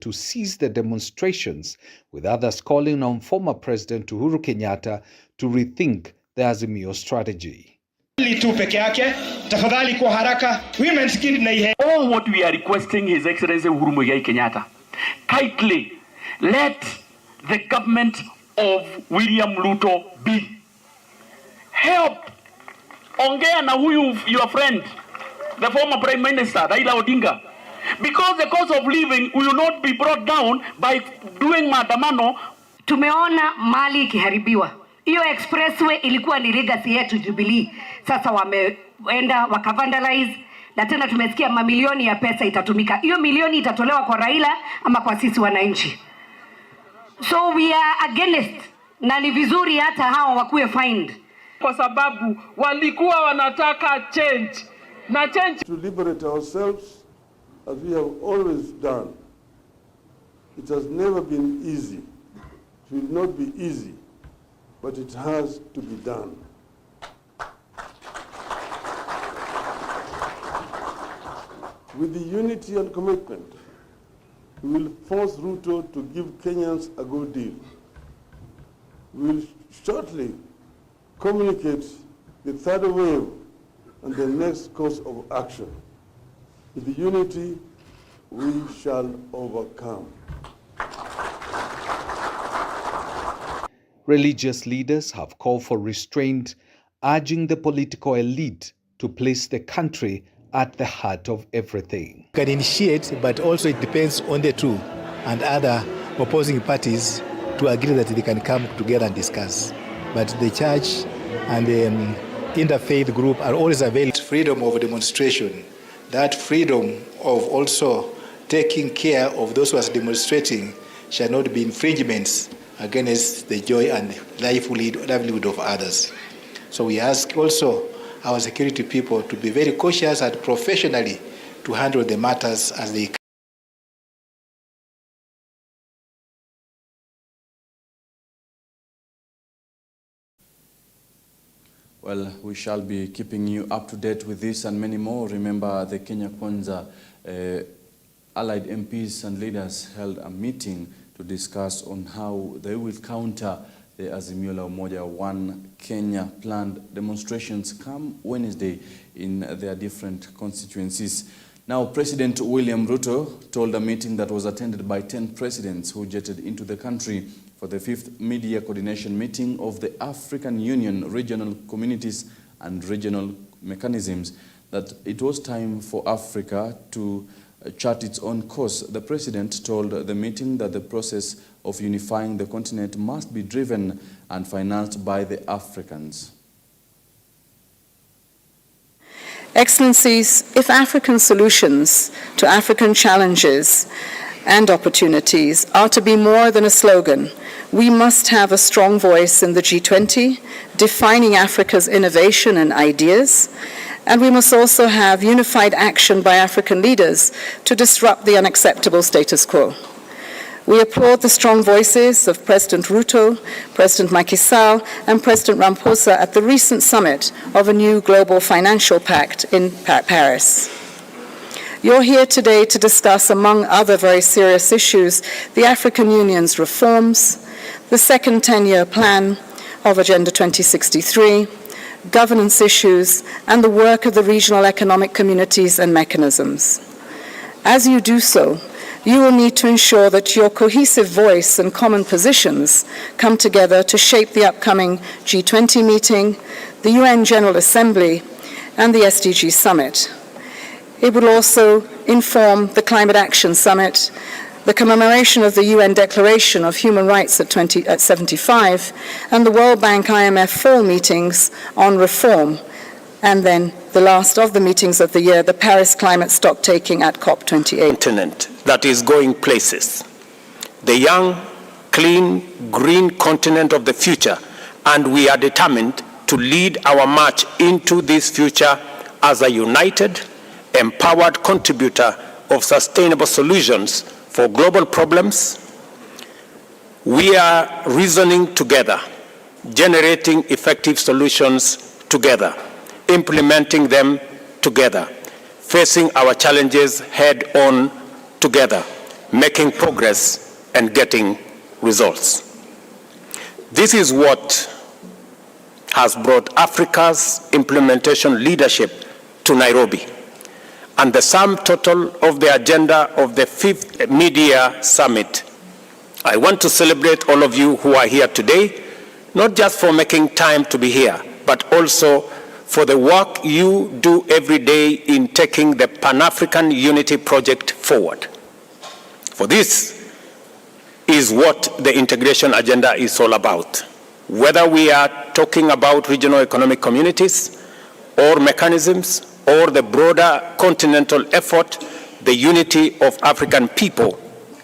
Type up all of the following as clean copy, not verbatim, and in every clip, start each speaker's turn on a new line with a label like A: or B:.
A: to cease the demonstrations, with others calling on former President Uhuru Kenyatta to rethink the Azimio strategy.
B: All what we are requesting His Excellency Uhuru Muigai Kenyatta, kindly let the government of William Ruto be. Help. Ongea na huyu your friend, the former Prime Minister Raila Odinga, because the cost of living will not be brought down by doing maandamano.
C: Tumeona mali ikiharibiwa. Hiyo expressway ilikuwa ni legacy yetu Jubilee. Sasa wameenda wakavandalize, na tena tumesikia mamilioni ya pesa itatumika. Hiyo milioni itatolewa kwa Raila ama kwa sisi wananchi? So we are against, na ni vizuri hata hao wakuwe fined,
D: kwa sababu walikuwa wanataka change. Na change
E: to liberate ourselves as we have always done. It has never been easy. It will not be easy, but it has to be done. With the unity and commitment, we will force Ruto to give Kenyans a good deal. We will shortly communicate the third wave and the next course of action. With unity, we shall overcome.
A: Religious leaders have called for restraint, urging the political elite to place the country at the heart of everything.
F: You can initiate, but also it depends on the two and other opposing parties to agree that they can come together and discuss. But the church and the interfaith group are always available. Freedom of demonstration, that freedom of also taking care of those who are demonstrating shall not be infringements against the joy and livelihood of others. So we ask also our security people to be very cautious and professionally to handle the matters as they come.
G: Well, we shall be keeping you up to date with this and many more. Remember, the Kenya Kwanza allied MPs and leaders held a meeting to discuss on how they will counter the Azimio la Umoja One Kenya planned demonstrations come Wednesday in their different constituencies. Now, President William Ruto told a meeting that was attended by 10 presidents who jetted into the country for the 5th Media Coordination Meeting of the African Union Regional Communities and Regional Mechanisms that it was time for Africa to chart its own course. The president told the meeting that the process of unifying the continent must be driven and financed by the Africans.
H: Excellencies, if African solutions to African challenges and opportunities are to be more than a slogan, we must have a strong voice in the G20, defining Africa's innovation and ideas, and we must also have unified action by African leaders to disrupt the unacceptable status quo. We applaud the strong voices of President Ruto, President Macky Sall, and President Ramaphosa at the recent summit of a new global financial pact in Paris. You're here today to discuss, among other very serious issues, the African Union's reforms, the second 10-year plan of Agenda 2063, governance issues, and the work of the regional economic communities and mechanisms. As you do so, you will need to ensure that your cohesive voice and common positions come together to shape the upcoming G20 meeting, the UN General Assembly, and the SDG Summit. It will also inform the Climate Action Summit, the commemoration of the UN Declaration of Human Rights at 75, and the World Bank IMF fall meetings on reform, and then the last of the meetings of the year, the Paris climate stocktaking at COP28.
I: Continent that is going places. The young, clean, green continent of the future, and we are determined to lead our march into this future as a united, empowered contributor of sustainable solutions for global problems. We are reasoning together, generating effective solutions together, implementing them together, facing our challenges head on together, making progress and getting results. This is what has brought Africa's implementation leadership to Nairobi, and the sum total of the agenda of the 5th Mid-Year Summit. I want to celebrate all of you who are here today, not just for making time to be here, but also for the work you do every day in taking the Pan-African Unity Project forward. For this is what the integration agenda is all about. Whether we are talking about regional economic communities or mechanisms or the broader continental effort, the unity of African people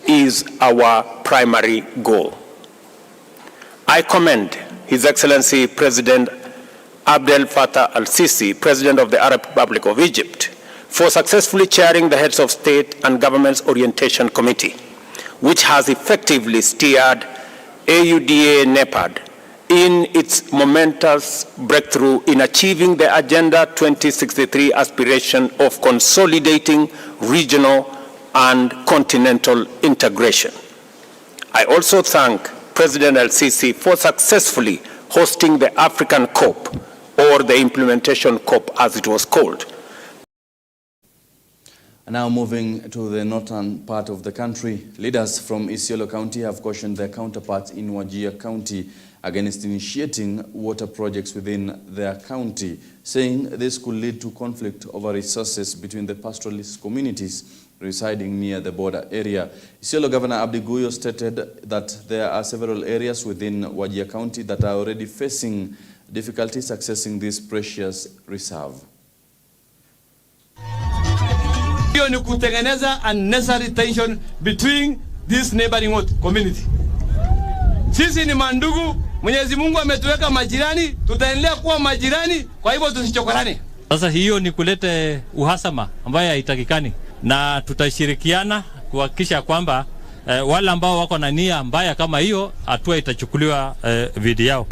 I: is our primary goal. I commend His Excellency President Abdel Fattah al-Sisi, President of the Arab Republic of Egypt, for successfully chairing the Heads of State and Government's Orientation Committee, which has effectively steered AUDA-NEPAD in its momentous breakthrough in achieving the Agenda 2063 aspiration of consolidating regional and continental integration. I also thank President El-Sisi for successfully hosting the African COP, or the Implementation COP as it was called.
G: Now moving to the northern part of the country, leaders from Isiolo County have cautioned their counterparts in Wajir County against initiating water projects within their county, saying this could lead to conflict over resources between the pastoralist communities residing near the border area. Isiolo Governor Abdi Guyo stated that there are several areas within Wajir County that are already facing difficulties accessing this precious reserve.
J: Hiyo ni kutengeneza unnecessary tension between this neighboring community. Sisi ni mandugu, Mwenyezi Mungu ametuweka majirani, tutaendelea kuwa majirani, kwa hivyo tusichokorane.
K: Sasa hiyo ni kuleta uhasama ambayo haitakikani, na tutashirikiana kuhakikisha kwamba wale ambao wako na nia mbaya kama hiyo, hatua itachukuliwa dhidi yao.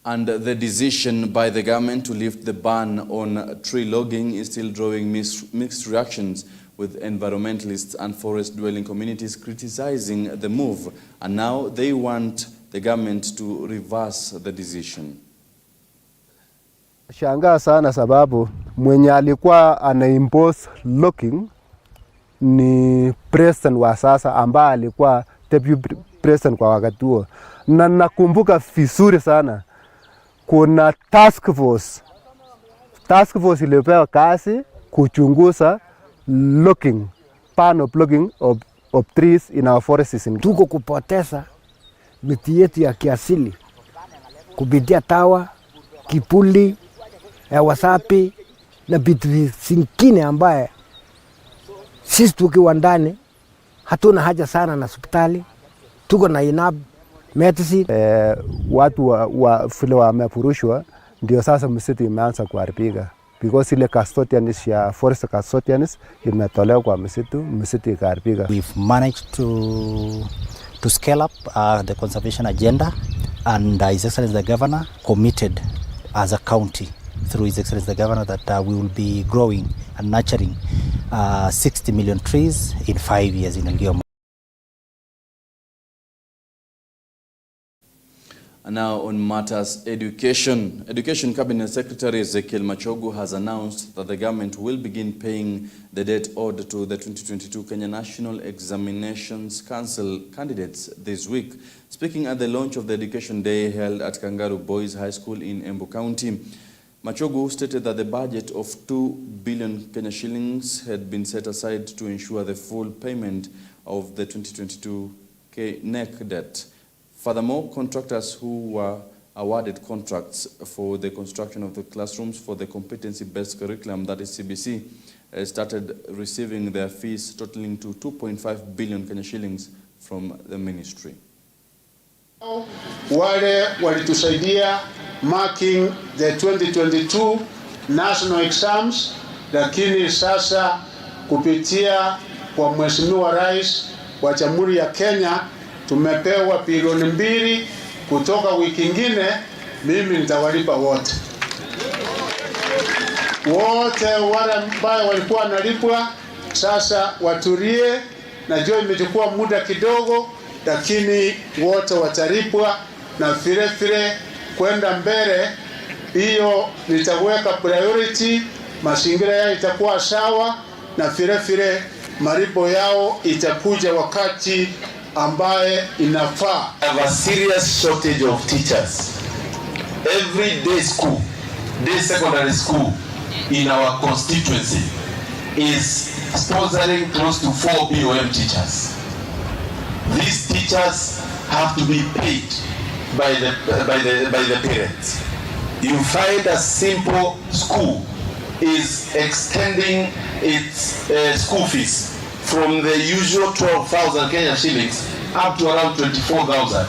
G: And the decision by the government to lift the ban on tree logging is still drawing mixed reactions, with environmentalists and forest-dwelling communities criticizing the move, and now they want the government to reverse the decision.
L: Shangaa sana sababu mwenye alikuwa ana-impose logging ni president wa sasa ambaye alikuwa deputy president kwa wakati huo. Na nakumbuka vizuri sana kuna task force iliyopewa kazi kuchunguza logging, ban of logging of trees in our forests.
M: Tuko kupoteza miti yetu ya kiasili kupitia tawa, kipuli, wasapi na vitu zingine ambaye sisi tukiwa ndani hatuna haja sana na hospitali, tuko na enough medicine.
L: Watu vile wamefurushwa ndio sasa msitu imeanza kuharibika, because ile custodians ya forest custodians imetolewa kwa msitu ikaharibika.
N: We've managed to scale up the conservation agenda, and His Excellency the Governor committed as a county through His Excellency the Governor that we will be growing and nurturing 60 million trees in 5 years in Elgeyo.
G: And now on matters education. Education Cabinet Secretary Ezekiel Machogu has announced that the government will begin paying the debt owed to the 2022 Kenya National Examinations Council candidates this week. Speaking at the launch of the Education Day held at Kangaru Boys High School in Embu County, Machogu stated that the budget of 2 billion Kenya shillings had been set aside to ensure the full payment of the 2022 NEC debt. Furthermore, contractors who were awarded contracts for the construction of the classrooms for the competency-based curriculum, that is CBC, started receiving their fees totaling to 2.5 billion Kenya shillings from the ministry.
O: Wale walitusaidia marking the 2022 national exams, lakini sasa kupitia kwa Mheshimiwa Rais wa Jamhuri ya Kenya tumepewa bilioni 2 kutoka wiki nyingine, mimi nitawalipa wote. wote wale ambao walikuwa wanalipwa sasa watulie. Najua imechukua muda kidogo, lakini wote watalipwa, na vile vile kwenda mbele, hiyo nitaweka priority, mazingira yao itakuwa sawa, na vile vile malipo yao itakuja wakati ambaye inafaa.
P: We have a serious shortage of teachers. Every day school, day secondary school in our constituency is sponsoring close to 4 BOM teachers. These teachers have to be paid by the parents. You find a simple school is extending its school fees from the usual 12,000 Kenyan shillings up to around 24,000.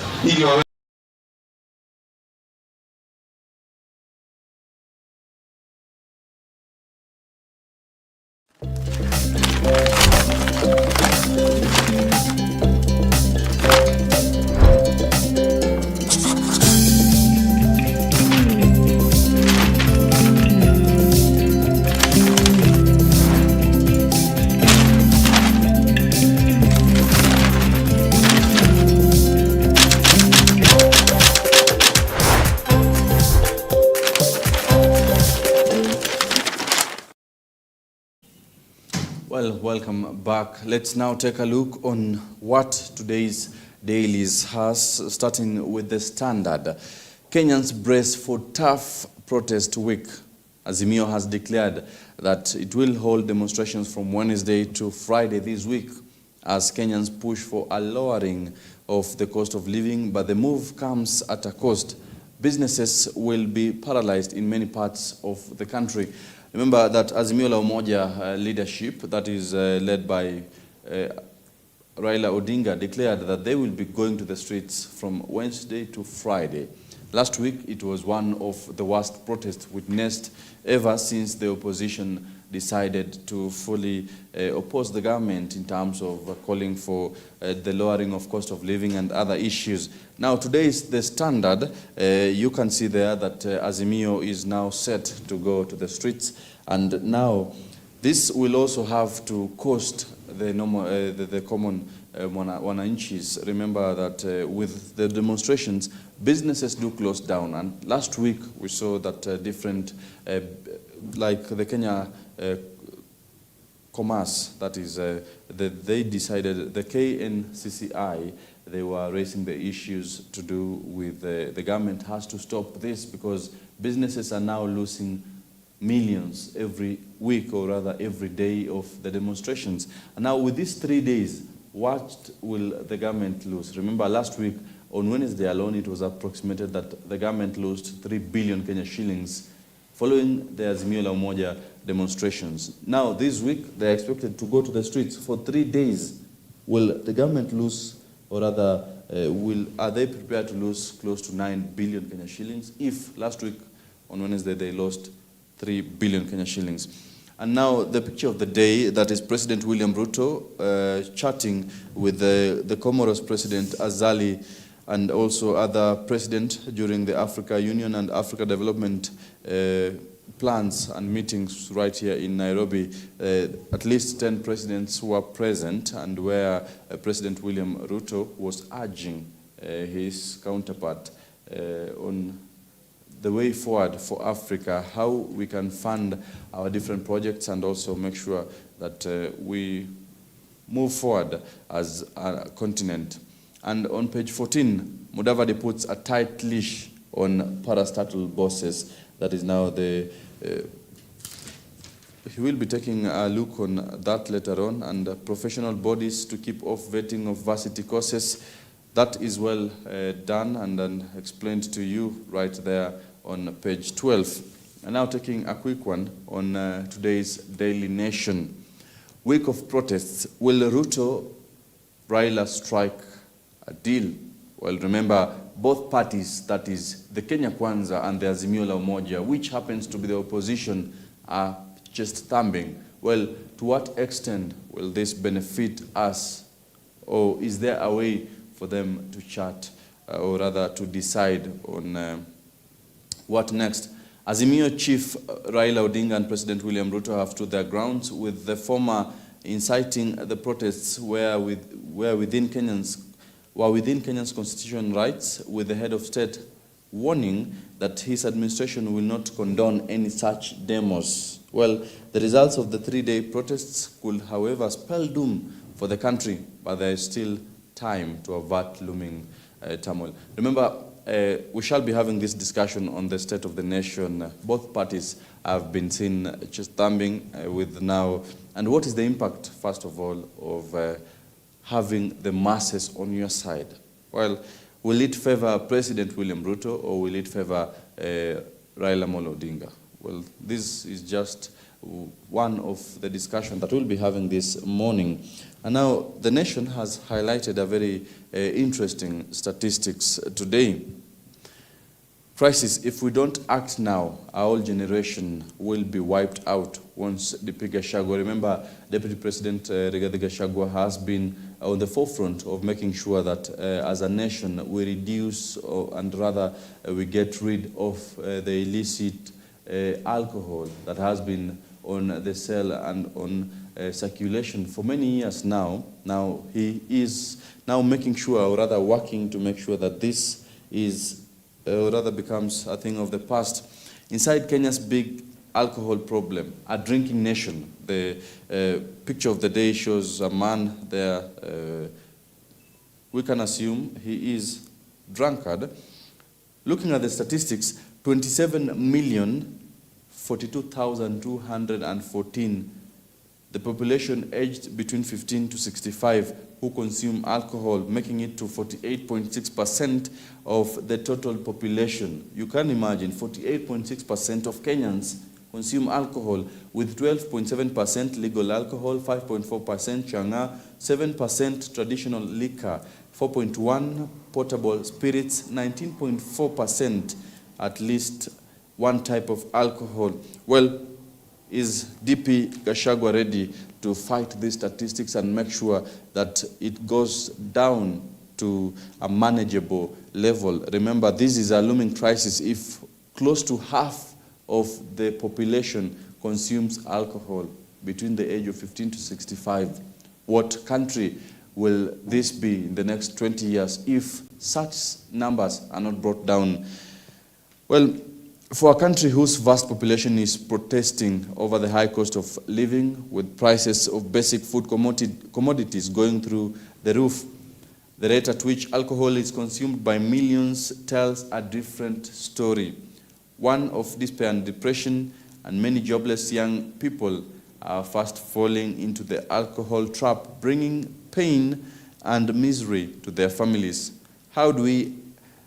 G: Well, welcome back. Let's now take a look on what today's dailies has, starting with the Standard. Kenyans brace for tough protest week. Azimio has declared that it will hold demonstrations from Wednesday to Friday this week as Kenyans push for a lowering of the cost of living, but the move comes at a cost. Businesses will be paralyzed in many parts of the country. Remember that Azimio la Umoja leadership, that is led by Raila Odinga, declared that they will be going to the streets from Wednesday to Friday. Last week, it was one of the worst protests witnessed ever since the opposition decided to fully oppose the government in terms of calling for the lowering of cost of living and other issues. Now, today is the Standard. You can see there that Azimio is now set to go to the streets, and now this will also have to cost the common wananchis. Remember that with the demonstrations, businesses do close down, and last week we saw that different, like the Kenya Commerce, that is, they decided, the KNCCI, they were raising the issues to do with the government has to stop this because businesses are now losing millions every week, or rather every day of the demonstrations. And now with these 3 days, what will the government lose? Remember last week, on Wednesday alone, it was approximated that the government lost 3 billion Kenya shillings following the Azimio la Umoja demonstrations. Now, this week, they're expected to go to the streets for 3 days. Will the government lose, or rather, are they prepared to lose close to 9 billion Kenya shillings if last week, on Wednesday, they lost 3 billion Kenya shillings? And now, the picture of the day, that is President William Ruto chatting with the Comoros President Azali and also other presidents during the Africa Union and Africa Development plans and meetings right here in Nairobi. At least 10 presidents were present, and where President William Ruto was urging his counterpart on the way forward for Africa, how we can fund our different projects and also make sure that we move forward as a continent. And on page 14, Mudavadi puts a tight leash on parastatal bosses. That is now the... he will be taking a look on that later on, and professional bodies to keep off vetting of varsity courses. That is well done and then explained to you right there on page 12. And now taking a quick one on today's Daily Nation. Week of protests. Will Ruto, Raila strike a deal? Well, remember, both parties, that is the Kenya Kwanza and the Azimio la Umoja, which happens to be the opposition, are just thumbing. Well, to what extent will this benefit us? Or is there a way for them to chat, or rather to decide on what next? Azimio Chief Raila Odinga and President William Ruto have stood their grounds, with the former inciting the protests within Kenya's constitutional rights, with the head of state warning that his administration will not condone any such demos. Well, the results of the 3-day protests could, however, spell doom for the country, but there is still time to avert looming turmoil. Remember, we shall be having this discussion on the state of the nation. Both parties have been seen just thumbing with now. And what is the impact, first of all, of having the masses on your side? Well, will it favor President William Ruto, or will it favor Raila Amolo Odinga? Well, this is just one of the discussions that we'll be having this morning. And now the nation has highlighted a very interesting statistics today. Crisis, if we don't act now, our whole generation will be wiped out once DP Gachagua. Remember, Deputy President Rigathi Gachagua has been on the forefront of making sure that as a nation we reduce and rather we get rid of the illicit alcohol that has been on the sale and on circulation for many years now. Now he is now making sure, or rather working to make sure, that this is or rather becomes a thing of the past. Inside Kenya's big alcohol problem, a drinking nation. The picture of the day shows a man there. We can assume he is drunkard. Looking at the statistics, 27,042,214, the population aged between 15 to 65 who consume alcohol, making it to 48.6% of the total population. You can imagine 48.6% of Kenyans consume alcohol, with 12.7% legal alcohol, 5.4% changa, 7% traditional liquor, 4.1% portable spirits, 19.4% at least one type of alcohol. Well, is DP Gachagua ready to fight these statistics and make sure that it goes down to a manageable level? Remember, this is a looming crisis if close to half of the population consumes alcohol between the age of 15 to 65. What country will this be in the next 20 years if such numbers are not brought down? Well, for a country whose vast population is protesting over the high cost of living, with prices of basic food commodities going through the roof, the rate at which alcohol is consumed by millions tells a different story. One of despair and depression, and many jobless young people are fast falling into the alcohol trap, bringing pain and misery to their families. How do we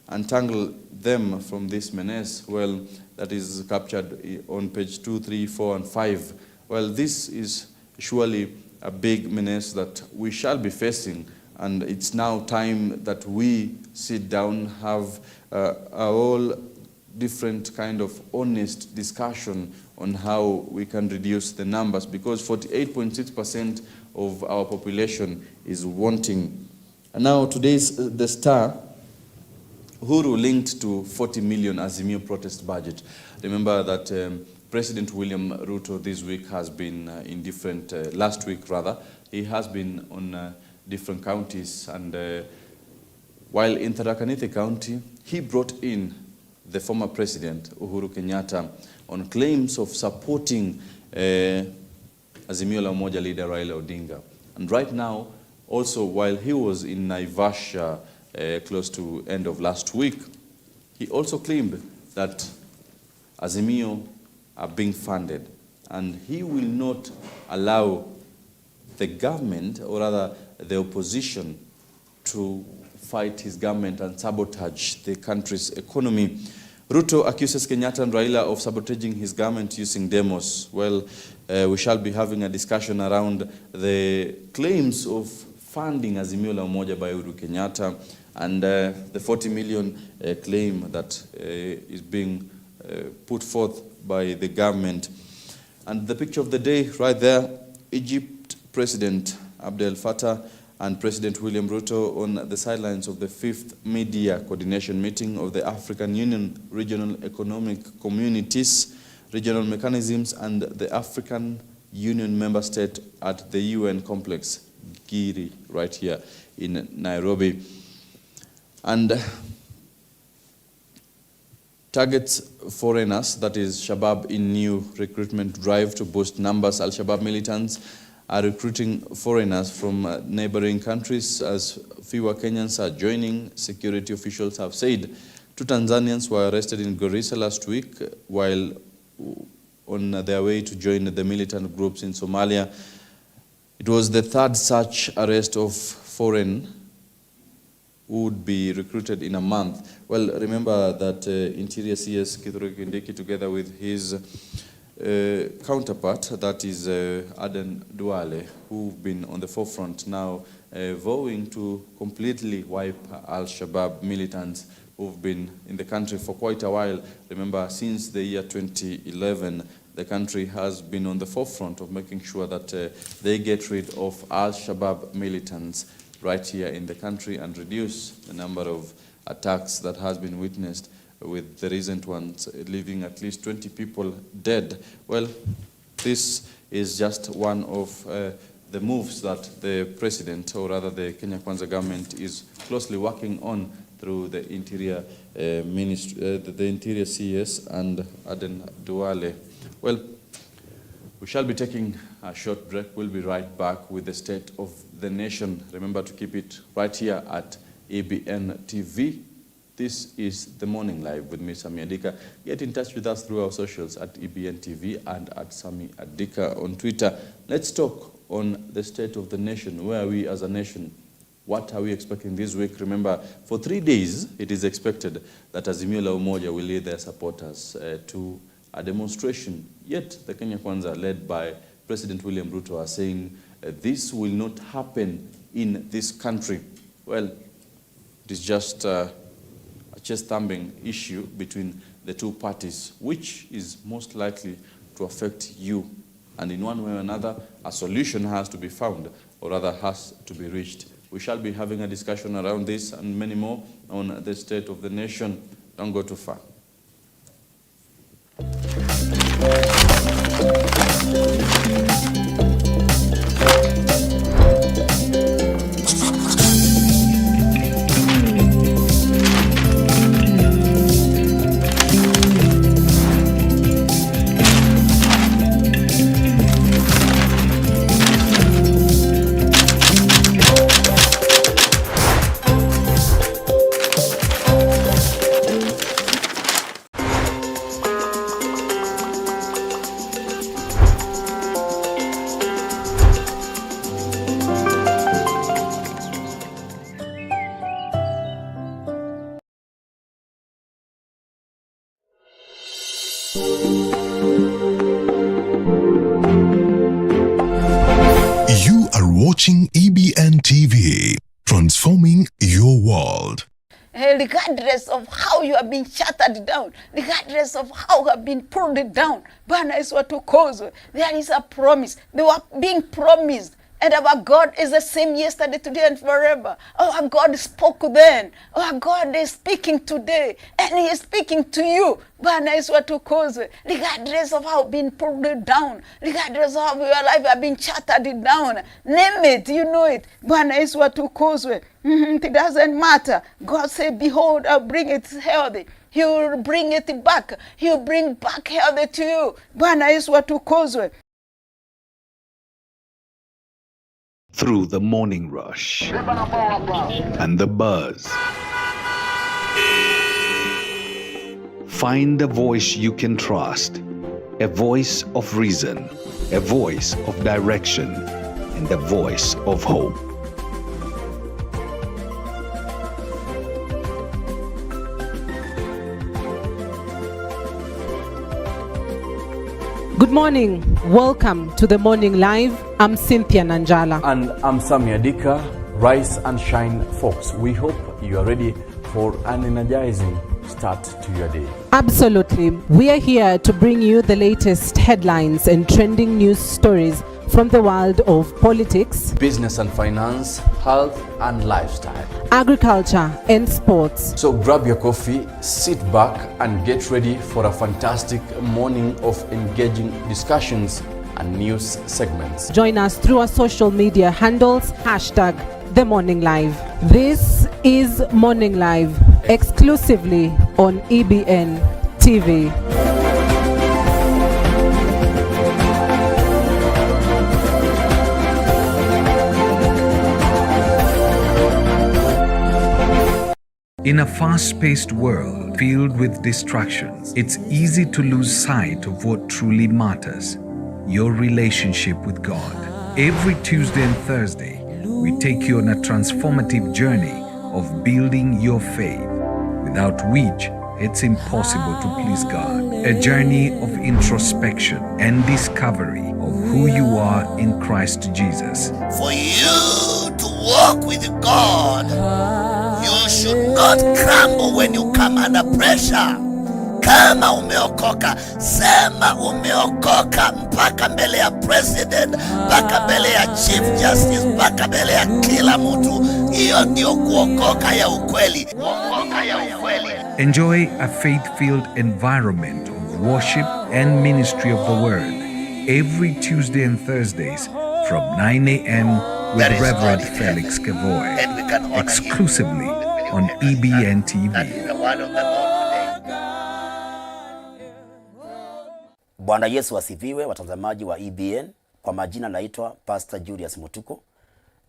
G: untangle them from this menace? Well, that is captured on page 2, 3, 4, and 5. Well, this is surely a big menace that we shall be facing, and it's now time that we sit down, have a whole different kind of honest discussion on how we can reduce the numbers, because 48.6% of our population is wanting. And now today's The Star, Uhuru linked to 40 million Azimio protest budget. Remember that President William Ruto this week has been in different, last week rather, he has been on different counties, and while in Tharaka Nithi County, he brought in the former president, Uhuru Kenyatta, on claims of supporting Azimio la Umoja leader Raila Odinga. And right now, also while he was in Naivasha close to end of last week, he also claimed that Azimio are being funded, and he will not allow the government, or rather the opposition, to fight his government and sabotage the country's economy. Ruto accuses Kenyatta and Raila of sabotaging his government using demos. Well, we shall be having a discussion around the claims of funding Azimio la Umoja by Uhuru Kenyatta, and the 40 million claim that is being put forth by the government. And the picture of the day right there, Egypt President Abdel Fattah and President William Ruto on the sidelines of the 5th Media Coordination Meeting of the African Union Regional Economic Communities, Regional Mechanisms, and the African Union Member State at the UN Complex, Giri, right here in Nairobi. And targets foreigners, that is Shabab in new recruitment drive to boost numbers. Al-Shabaab militants are recruiting foreigners from neighboring countries as fewer Kenyans are joining, security officials have said. 2 Tanzanians were arrested in Garissa last week while on their way to join the militant groups in Somalia. It was the 3rd such arrest of foreign who would be recruited in a month. Well, remember that Interior CS Kithure Kindiki, together with his counterpart, that is Aden Duale, who've been on the forefront now, vowing to completely wipe Al-Shabaab militants who've been in the country for quite a while. Remember, since the year 2011, the country has been on the forefront of making sure that they get rid of Al-Shabaab militants right here in the country and reduce the number of attacks that has been witnessed, with the recent ones leaving at least 20 people dead. Well, this is just one of the moves that the president, or rather the Kenya Kwanza government, is closely working on through the Interior Ministry, the Interior CS and Aden Duale. Well, we shall be taking a short break. We'll be right back with the State of the Nation. Remember to keep it right here at EBN TV. This is The Morning Live with me, SAMMY ADIKA. Get in touch with us through our socials at EBN TV and at SAMMY ADIKA on Twitter. Let's talk on the State of the Nation. Where are we as a nation? What are we expecting this week? Remember, for 3 days, it is expected that Azimio la Umoja will lead their supporters to a demonstration. Yet, the Kenya Kwanza, led by President William Ruto, are saying this will not happen in this country. Well, it is just a chest-thumping issue between the 2 parties, which is most likely to affect you. And in one way or another, a solution has to be found, or rather has to be reached. We shall be having a discussion around this and many more on the State of the Nation. Don't go too far.
Q: You are watching EBN TV, transforming your world.
R: Regardless of how you have been shattered down, regardless of how you have been pulled down, Bwana is what to cause. There is a promise. They were being promised. And our God is the same yesterday, today, and forever. Our God spoke then. Our God is speaking today. And He is speaking to you. Bwana is what to cause. Regardless of how being pulled down, regardless of how your life has been shattered down, name it, you know it. Bwana is what to cause. It doesn't matter. God said, behold, I'll bring it healthy. He will bring it back. He will bring back healthy to you. Bwana is what to cause.
A: Through the morning rush and the buzz, find a voice you can trust, a voice of reason, a voice of direction, and a voice of hope.
S: Good morning. Welcome to the Morning Live. I'm Cynthia Nanjala.
T: And I'm SAMMY ADIKA. Rise and shine, folks. We hope you are ready for an energizing start to your day.
S: Absolutely. We are here to bring you the latest headlines and trending news stories from the world of politics,
T: business and finance, health and lifestyle,
S: agriculture and sports.
T: So grab your coffee, sit back and get ready for a fantastic morning of engaging discussions and news segments.
S: Join us through our social media handles, #The Morning Live. This is Morning Live, exclusively on EBN TV.
A: In a fast-paced world filled with distractions, it's easy to lose sight of what truly matters: your relationship with God. Every Tuesday and Thursday, we take you on a transformative journey of building your faith, without which it's impossible to please God. A journey of introspection and discovery of who you are in Christ Jesus.
U: For you to walk with God, you should not crumble when you come under pressure. Kama umeokoka, sema umeokoka mpaka mbele ya president, mpaka mbele ya chief justice, mpaka mbele ya kila mtu. Hiyo ndio kuokoka ya ukweli. Kuokoka ya ukweli.
A: Enjoy a faith-filled environment of worship and ministry of the word every Tuesday and Thursdays from 9 a.m. with Reverend Felix Kevoy, exclusively on EBN TV.
V: Bwana Yesu asifiwe, watazamaji wa EBN. Kwa majina naitwa Pastor Julius Mutuko,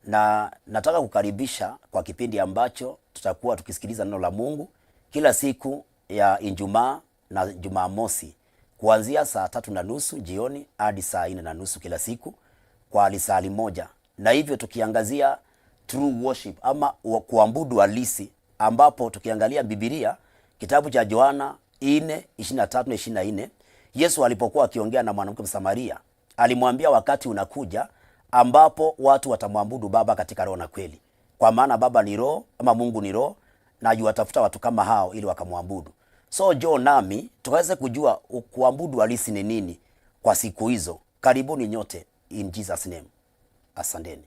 V: na nataka kukaribisha kwa kipindi ambacho tutakuwa tukisikiliza neno la Mungu kila siku ya Ijumaa na Jumamosi kuanzia saa 3:30 jioni hadi saa 4:30 kila siku kwa lisali moja, na hivyo tukiangazia true worship ama kuabudu halisi, ambapo tukiangalia Biblia kitabu cha Yohana 4:23-24, Yesu alipokuwa akiongea na mwanamke Msamaria, alimwambia wakati unakuja ambapo watu watamwabudu Baba katika roho na kweli, kwa maana Baba ni roho ama Mungu ni roho, na yuwatafuta watu kama hao ili wakamwabudu. So John nami tukaweze kujua kuabudu halisi ni nini kwa siku hizo. Karibuni nyote in Jesus name. Asanteni.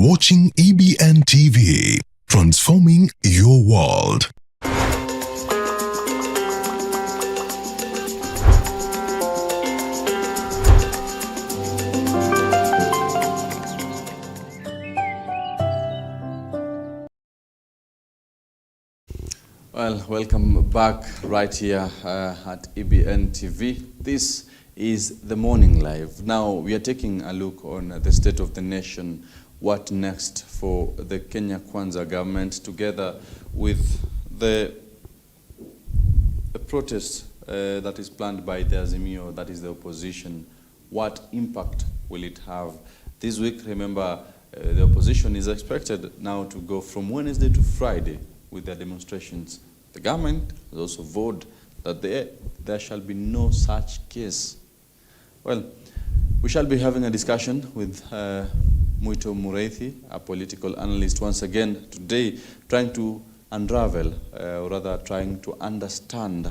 Q: Watching EBN TV, transforming your world.
G: Well, welcome back right here at EBN TV. This is the Morning Live. Now we are taking a look on the state of the nation. What next for the Kenya Kwanza government, together with the protest that is planned by the Azimio, that is the opposition. What impact will it have? This week, remember, the opposition is expected now to go from Wednesday to Friday with their demonstrations. The government has also vowed that there shall be no such case. Well, we shall be having a discussion with Muito Mureithi, a political analyst, once again today, trying to unravel, or rather trying to understand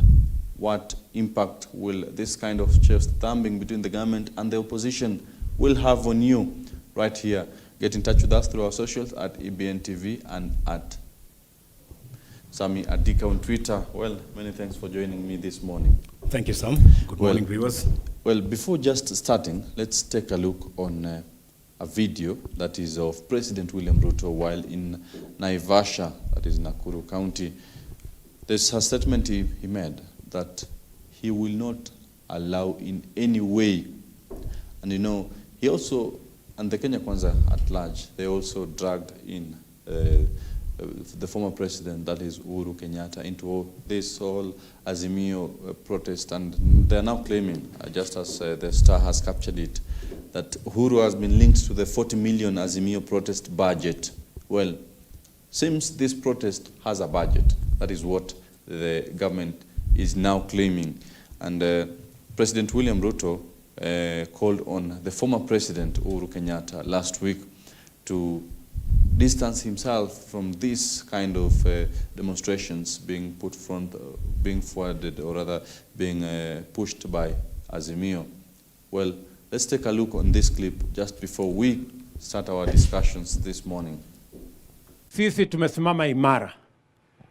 G: what impact will this kind of chest thumping between the government and the opposition will have on you right here Get in touch with us through our socials at EBN TV and at SAMMY ADIKA on Twitter. Well, many thanks for joining me this morning.
B: Thank you, Sam. Good morning, viewers.
G: Well, before just starting, let's take a look on a video that is of President William Ruto while in Naivasha, that is Nakuru County. There's a statement he made that he will not allow in any way. And you know, he also, and the Kenya Kwanza at large, they also dragged in the former president, that is Uhuru Kenyatta, into this whole Azimio protest. And they're now claiming, just as the Star has captured it, that Uhuru has been linked to the 40 million Azimio protest budget. Well, seems this protest has a budget. That is what the government is now claiming. And President William Ruto called on the former president, Uhuru Kenyatta, last week to distance himself from this kind of demonstrations being being forwarded, or rather being pushed by Azimio. Well, let's take a look on this clip just before we start our discussions this morning.
C: Sisi tumesimama imara.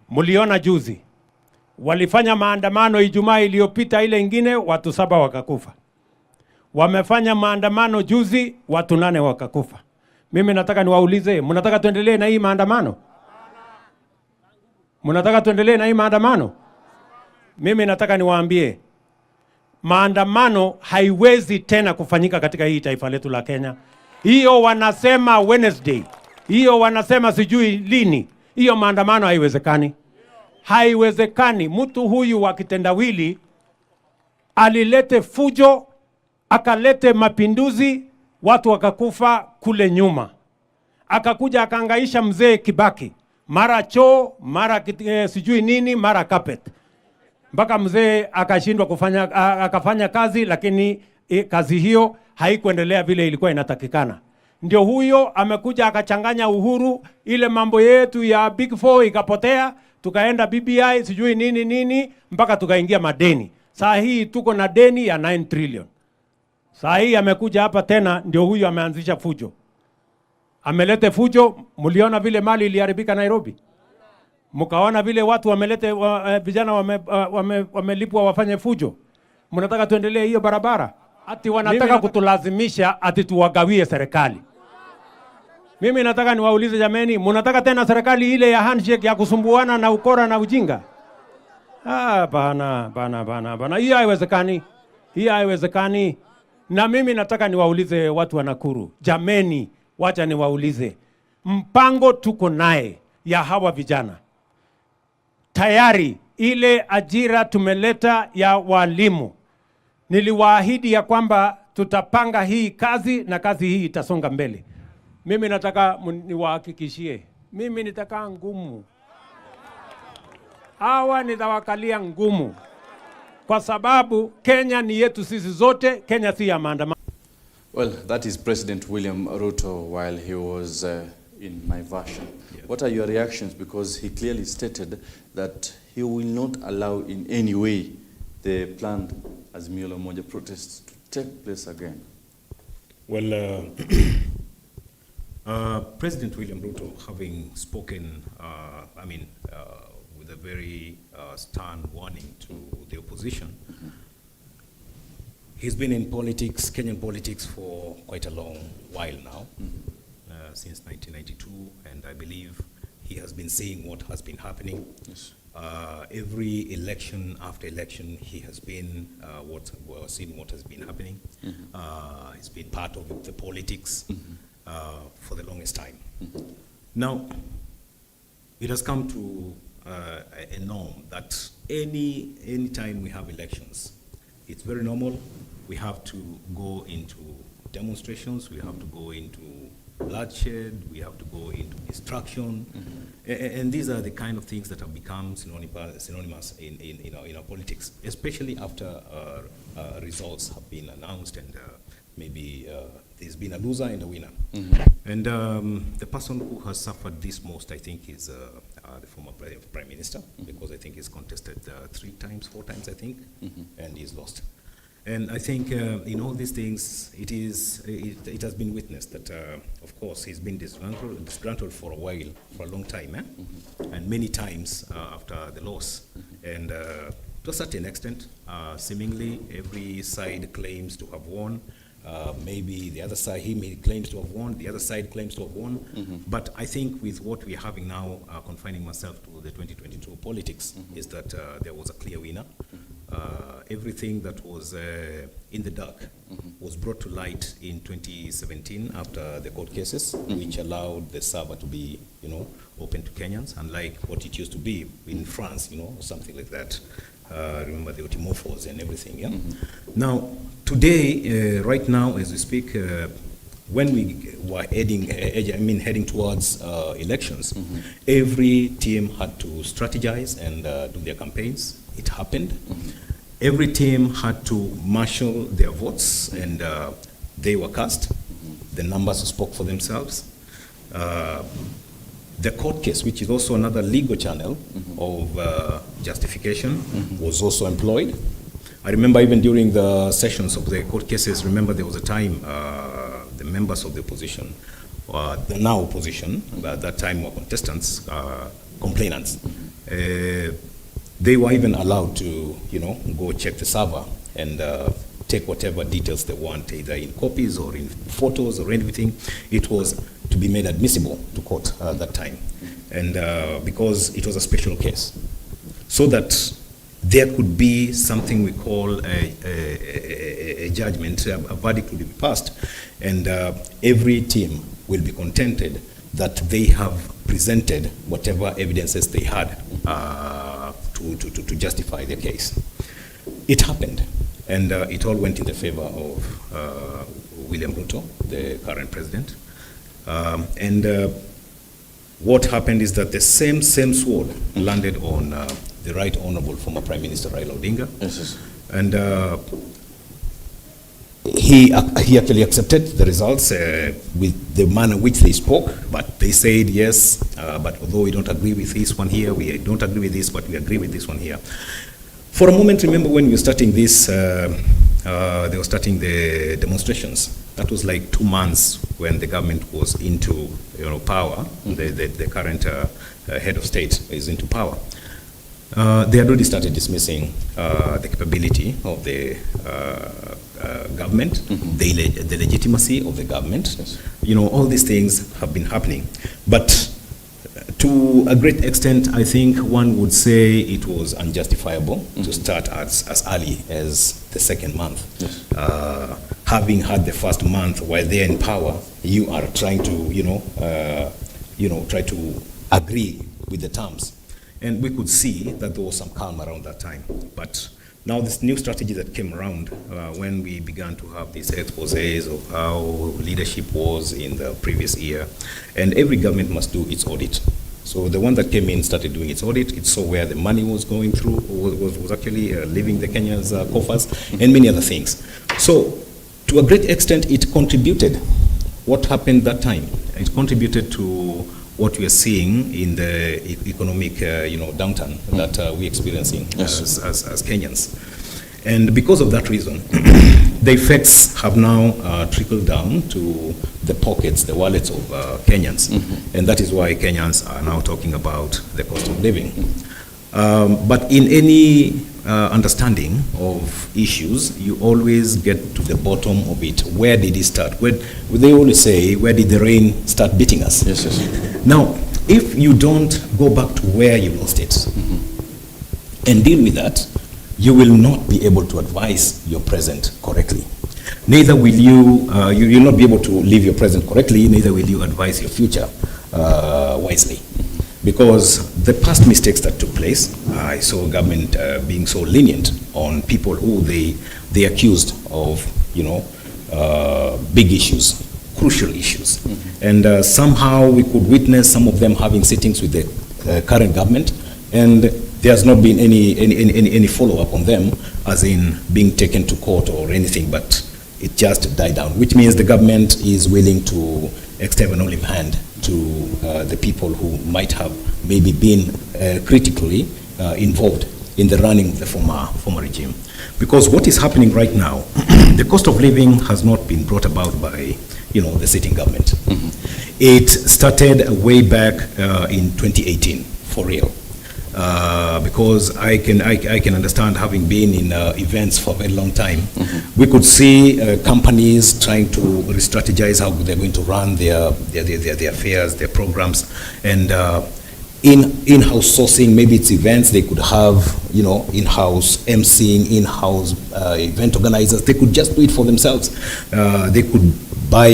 C: Muliona juzi walifanya maandamano Ijumaa iliyopita, ile ingine watu 7 wakakufa. Wamefanya maandamano juzi, watu 8 wakakufa. Mimi nataka niwaulize, mnataka tuendelee na hii maandamano? Mnataka tuendelee na hii maandamano? Mimi nataka niwaambie, maandamano haiwezi tena kufanyika katika hii taifa letu la Kenya. Hiyo wanasema Wednesday, hiyo wanasema sijui lini. Hiyo maandamano haiwezekani. Haiwezekani. Mtu huyu wa kitendawili alilete fujo, akalete mapinduzi, watu wakakufa kule nyuma. Akakuja akaangaisha mzee Kibaki, mara choo, mara sijui nini, mara carpet. Mpaka mzee akashindwa akafanya kazi, lakini kazi hiyo haikuendelea vile ilikuwa inatakikana. Ndio huyo amekuja akachanganya Uhuru, ile mambo yetu ya Big Four ikapotea, tukaenda BBI sijui nini mpaka tukaingia madeni. Saa hii tuko na deni ya 9 trillion. Saa hii amekuja hapa tena, ndio huyu ameanzisha fujo. Amelete fujo. Muliona vile mali iliharibika Nairobi? Mkaona vile watu wamelete vijana wamelipwa wafanye fujo? Mnataka tuendelee hiyo barabara? Ati wanataka kutulazimisha ati tuwagawie serikali. Mimi nataka niwaulize jameni, mnataka tena serikali ile ya handshake ya kusumbuana na ukora na ujinga? Bana. Hiyo haiwezekani. Hiyo haiwezekani. Na mimi nataka niwaulize watu wa Nakuru, jameni, wacha niwaulize. Mpango tuko naye ya hawa vijana. Tayari ile ajira tumeleta ya walimu. Niliwaahidi ya kwamba tutapanga hii kazi na kazi hii itasonga mbele. Mimi nataka niwahakikishie, mimi nitakaa ngumu. Hawa nitawakalia ngumu. Kwa sababu Kenya ni yetu sisi zote, Kenya si ya maandamano.
G: Well, that is President William Ruto while he was in Naivasha. Yeah. What are your reactions? Because he clearly stated that he will not allow in any way the planned Azimio la Umoja protests to take place again.
B: Well, President William Ruto, having spoken, with a very stern warning to the opposition, he's been in politics, Kenyan politics, for quite a long while now, since 1992, and I believe he has been seeing what has been happening.
G: Yes.
B: Every election after election, he has been seeing what has been happening. He's been part of the politics for the longest time. Now, it has come to a norm that any time we have elections, it's very normal. We have to go into demonstrations. We have to go into bloodshed. We have to go into destruction. And these are the kind of things that have become synonymous in our politics, especially after results have been announced and maybe there's been a loser and a winner. And the person who has suffered this most, I think, is the former Prime Minister, because I think he's contested 4 times, I think, and he's lost. And I think in all these things, it has been witnessed that, of course, he's been disgruntled for a while, for a long time, and many times after the loss. And to a certain extent, seemingly every side claims to have won. Maybe the other side, claims to have won, the other side claims to have won. But I think with what we're having now, confining myself to the 2022 politics, is that there was a clear winner. Everything that was in the dark was brought to light in 2017 after the court cases, which allowed the server to be, open to Kenyans, unlike what it used to be in France, or something like that. Remember the Otimofos and everything, yeah? Now, today, right now, as we speak, when we were heading towards elections, every team had to strategize and do their campaigns. It happened. Every team had to marshal their votes, and they were cast. The numbers spoke for themselves. The court case, which is also another legal channel of justification, was also employed. I remember even during the sessions of the court cases, remember there was a time the members of the opposition, the now opposition, but at that time were contestants, complainants. They were even allowed to, go check the server and take whatever details they want, either in copies or in photos or anything. It was to be made admissible to court at that time. And because it was a special case. So that there could be something we call a judgment, a verdict will be passed, and every team will be contented that they have presented whatever evidences they had to justify their case. It happened, and it all went in the favor of William Ruto, the current president. What happened is that the same sword landed on the Right Honorable former Prime Minister Raila Odinga.
G: Yes.
B: And he actually accepted the results with the manner in which they spoke, but they said yes, but although we don't agree with this one here, we don't agree with this, but we agree with this one here. For a moment, remember when we were starting this, they were starting the demonstrations. That was like 2 months when the government was into power. The current head of state is into power. They had already started dismissing the capability of the government, the legitimacy of the government. Yes. All these things have been happening. But to a great extent, I think one would say it was unjustifiable to start as early as the second month. Yes. Having had the first month while they're in power, you are trying to, try to agree with the terms. And we could see that there was some calm around that time. But now this new strategy that came around when we began to have these exposés of how leadership was in the previous year, and every government must do its audit. So the one that came in started doing its audit. It saw where the money was going through, was actually leaving the Kenya's coffers, and many other things. So to a great extent, it contributed. What happened that time? It contributed to what we are seeing in the economic, downturn that we're experiencing as Kenyans. And because of that reason, the effects have now trickled down to the pockets, the wallets of Kenyans. And that is why Kenyans are now talking about the cost of living. But in any understanding of issues, you always get to the bottom of it. Where did it start? They always say, where did the rain start beating us?
G: Yes, yes.
B: Now, if you don't go back to where you lost it and deal with that, you will not be able to advise your present correctly. Neither will you'll not be able to live your present correctly, neither will you advise your future wisely. Because the past mistakes that took place, I saw government being so lenient on people who they accused of, big issues, crucial issues. And somehow we could witness some of them having sittings with the current government, and there has not been any follow-up on them, as in being taken to court or anything, but it just died down, which means the government is willing to extend an olive hand to the people who might have maybe been critically involved in the running of the former regime. Because what is happening right now, the cost of living has not been brought about by, the sitting government. It started way back in 2018, for real. Because I can understand, having been in events for a very long time, we could see companies trying to re-strategize how they're going to run their affairs, their programs, and in-house sourcing. Maybe it's events they could have, in-house emceeing, in-house event organizers. They could just do it for themselves. They could buy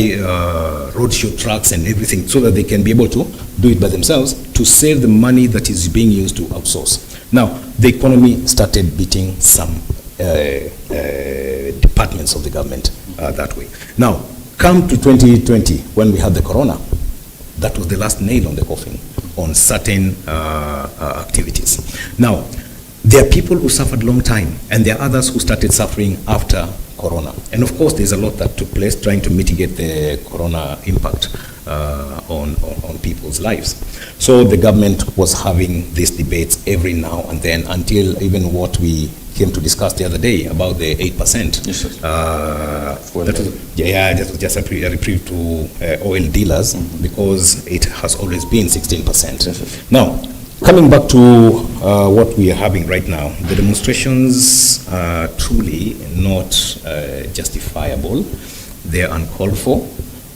B: roadshow trucks and everything so that they can be able to do it by themselves to save the money that is being used to outsource. Now, the economy started beating some departments of the government that way. Now, come to 2020, when we had the corona, that was the last nail on the coffin on certain activities. Now, there are people who suffered a long time, and there are others who started suffering after corona. And of course, there's a lot that took place trying to mitigate the corona impact on people's lives. So the government was having these debates every now and then, until even what we came to discuss the other day about the 8%. Yes, that was just a reprieve to oil dealers, because it has always been 16%. Yes. Now, coming back to what we are having right now, the demonstrations are truly not justifiable. They are uncalled for,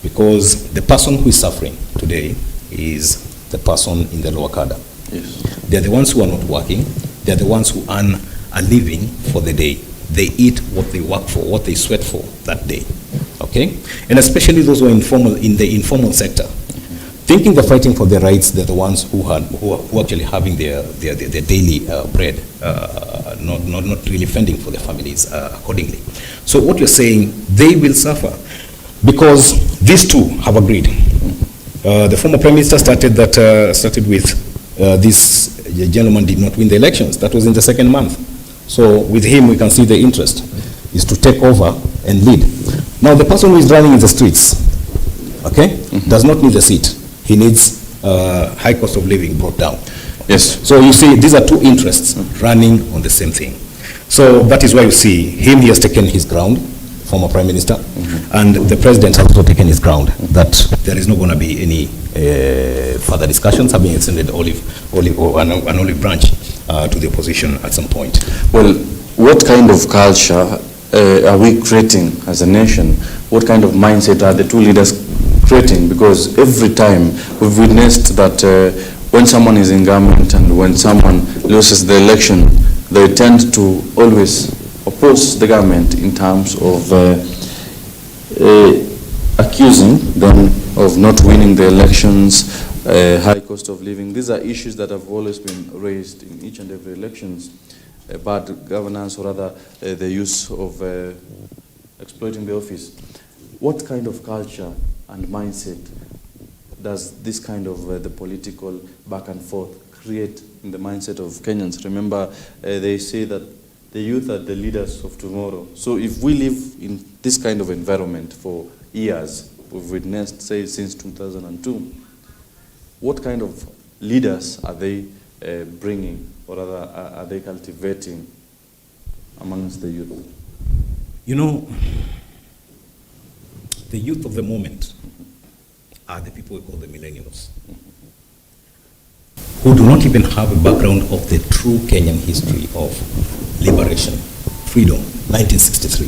B: because the person who is suffering today is the person in the lower cadre. Yes. They are the ones who are not working. They are the ones who earn a living for the day. They eat what they work for, what they sweat for that day. Okay? And especially those who are in the informal sector. Thinking they're fighting for their rights, they're the ones who are actually having their daily bread, not really fending for their families accordingly. So what you're saying, they will suffer, because these two have agreed. The former Prime Minister started with this gentleman did not win the elections. That was in the second month. So with him, we can see the interest is to take over and lead. Now, the person who is running in the streets, okay, does not need a seat. He needs high cost of living brought down. Yes. So you see, these are two interests running on the same thing. So that is why you see him, he has taken his ground, former Prime Minister, and the President has also taken his ground that there is not going to be any further discussions, having extended an olive branch to the opposition at some point.
G: Well, what kind of culture are we creating as a nation? What kind of mindset are the two leaders creating? Because every time we've witnessed that when someone is in government and when someone loses the election, they tend to always oppose the government in terms of accusing them of not winning the elections, high cost of living. These are issues that have always been raised in each and every elections. Bad governance, or rather the use of exploiting the office. What kind of culture and mindset does this kind of the political back and forth create in the mindset of Kenyans? Remember, they say that the youth are the leaders of tomorrow. So if we live in this kind of environment for years, we've witnessed, say, since 2002, what kind of leaders are they bringing, or rather are they cultivating amongst the youth?
B: You know, the youth of the moment are the people we call the millennials, who do not even have a background of the true Kenyan history of liberation, freedom, 1963.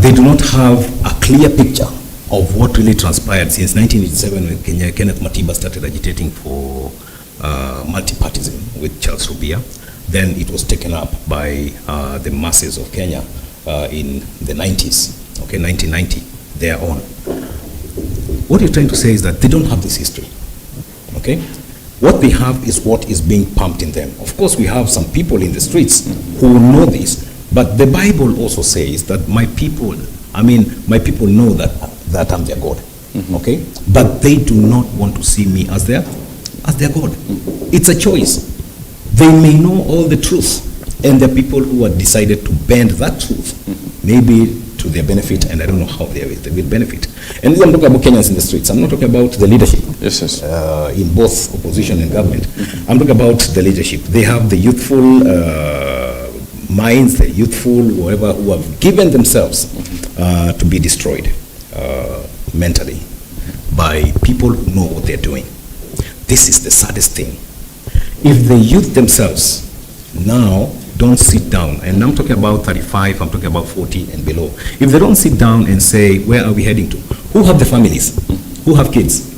B: They do not have a clear picture of what really transpired since 1987 when Kenneth Matiba started agitating for multi-partyism with Charles Rubia. Then it was taken up by the masses of Kenya in the 90s, okay, 1990, there on. What you're trying to say is that they don't have this history, okay? What they have is what is being pumped in them. Of course, we have some people in the streets who know this, but the Bible also says that my people know that I'm their God, okay? But they do not want to see me as their God. It's a choice. They may know all the truth, and there are people who have decided to bend that truth, maybe to their benefit, and I don't know how they will benefit. And I'm talking about Kenyans in the streets. I'm not talking about the leadership in both opposition and government. I'm talking about the leadership. They have the youthful minds, the youthful whoever who have given themselves to be destroyed mentally by people who know what they're doing. This is the saddest thing. If the youth themselves now don't sit down, and I'm talking about 35, I'm talking about 40 and below. If they don't sit down and say, where are we heading to? Who have the families? Who have kids?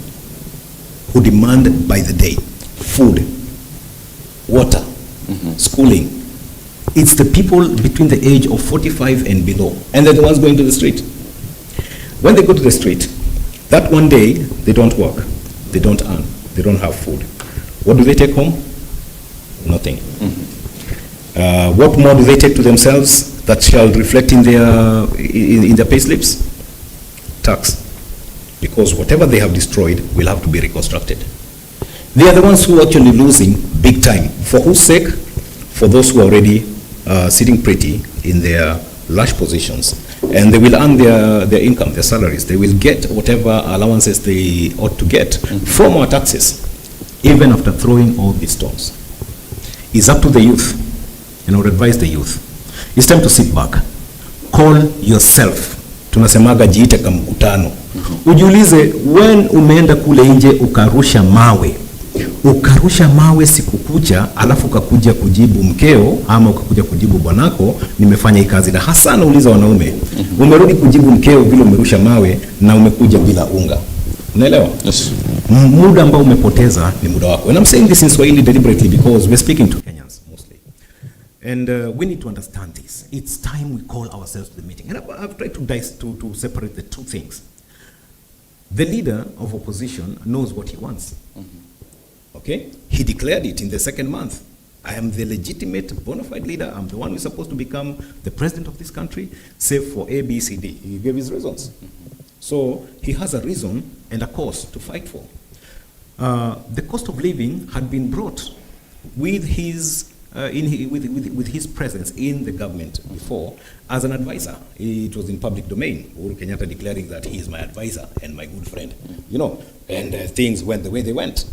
B: Who demand by the day food, water, schooling? It's the people between the age of 45 and below, and they're the ones going to the street. When they go to the street, that one day, they don't work, they don't earn, they don't have food. What do they take home? Nothing. What more do they take to themselves that shall reflect in their pay slips? Tax. Because whatever they have destroyed will have to be reconstructed. They are the ones who are actually losing big time. For whose sake? For those who are already sitting pretty in their large positions. And they will earn their income, their salaries. They will get whatever allowances they ought to get from our taxes, even after throwing all these stones. It's up to the youth. And I would advise the youth, it's time to sit back, call yourself. Tunasemaga jiite kama mkutano. Ujiulize, when umeenda kule nje ukarusha mawe siku kucha, alafu ukakuja kujibu mkeo ama ukakuja kujibu bwanako, nimefanya hii kazi. Na hasa nauliza wanaume, umerudi kujibu mkeo vile umerusha mawe na umekuja bila unga. Unaelewa? Yes. Muda ambao umepoteza ni muda wako. And I'm saying this in Swahili deliberately because we're speaking to Kenyans mostly. And we need to understand this. It's time we call ourselves to the meeting. And I've tried to separate the two things. The leader of opposition knows what he wants. Okay? He declared it in the second month. I am the legitimate bona fide leader. I'm the one who's supposed to become the president of this country, save for A, B, C, D. He gave his reasons. So he has a reason and a cause to fight for. The cost of living had been brought with his with his presence in the government before as an advisor. It was in public domain. Uhuru Kenyatta declaring that he is my advisor and my good friend, you know, and things went the way they went.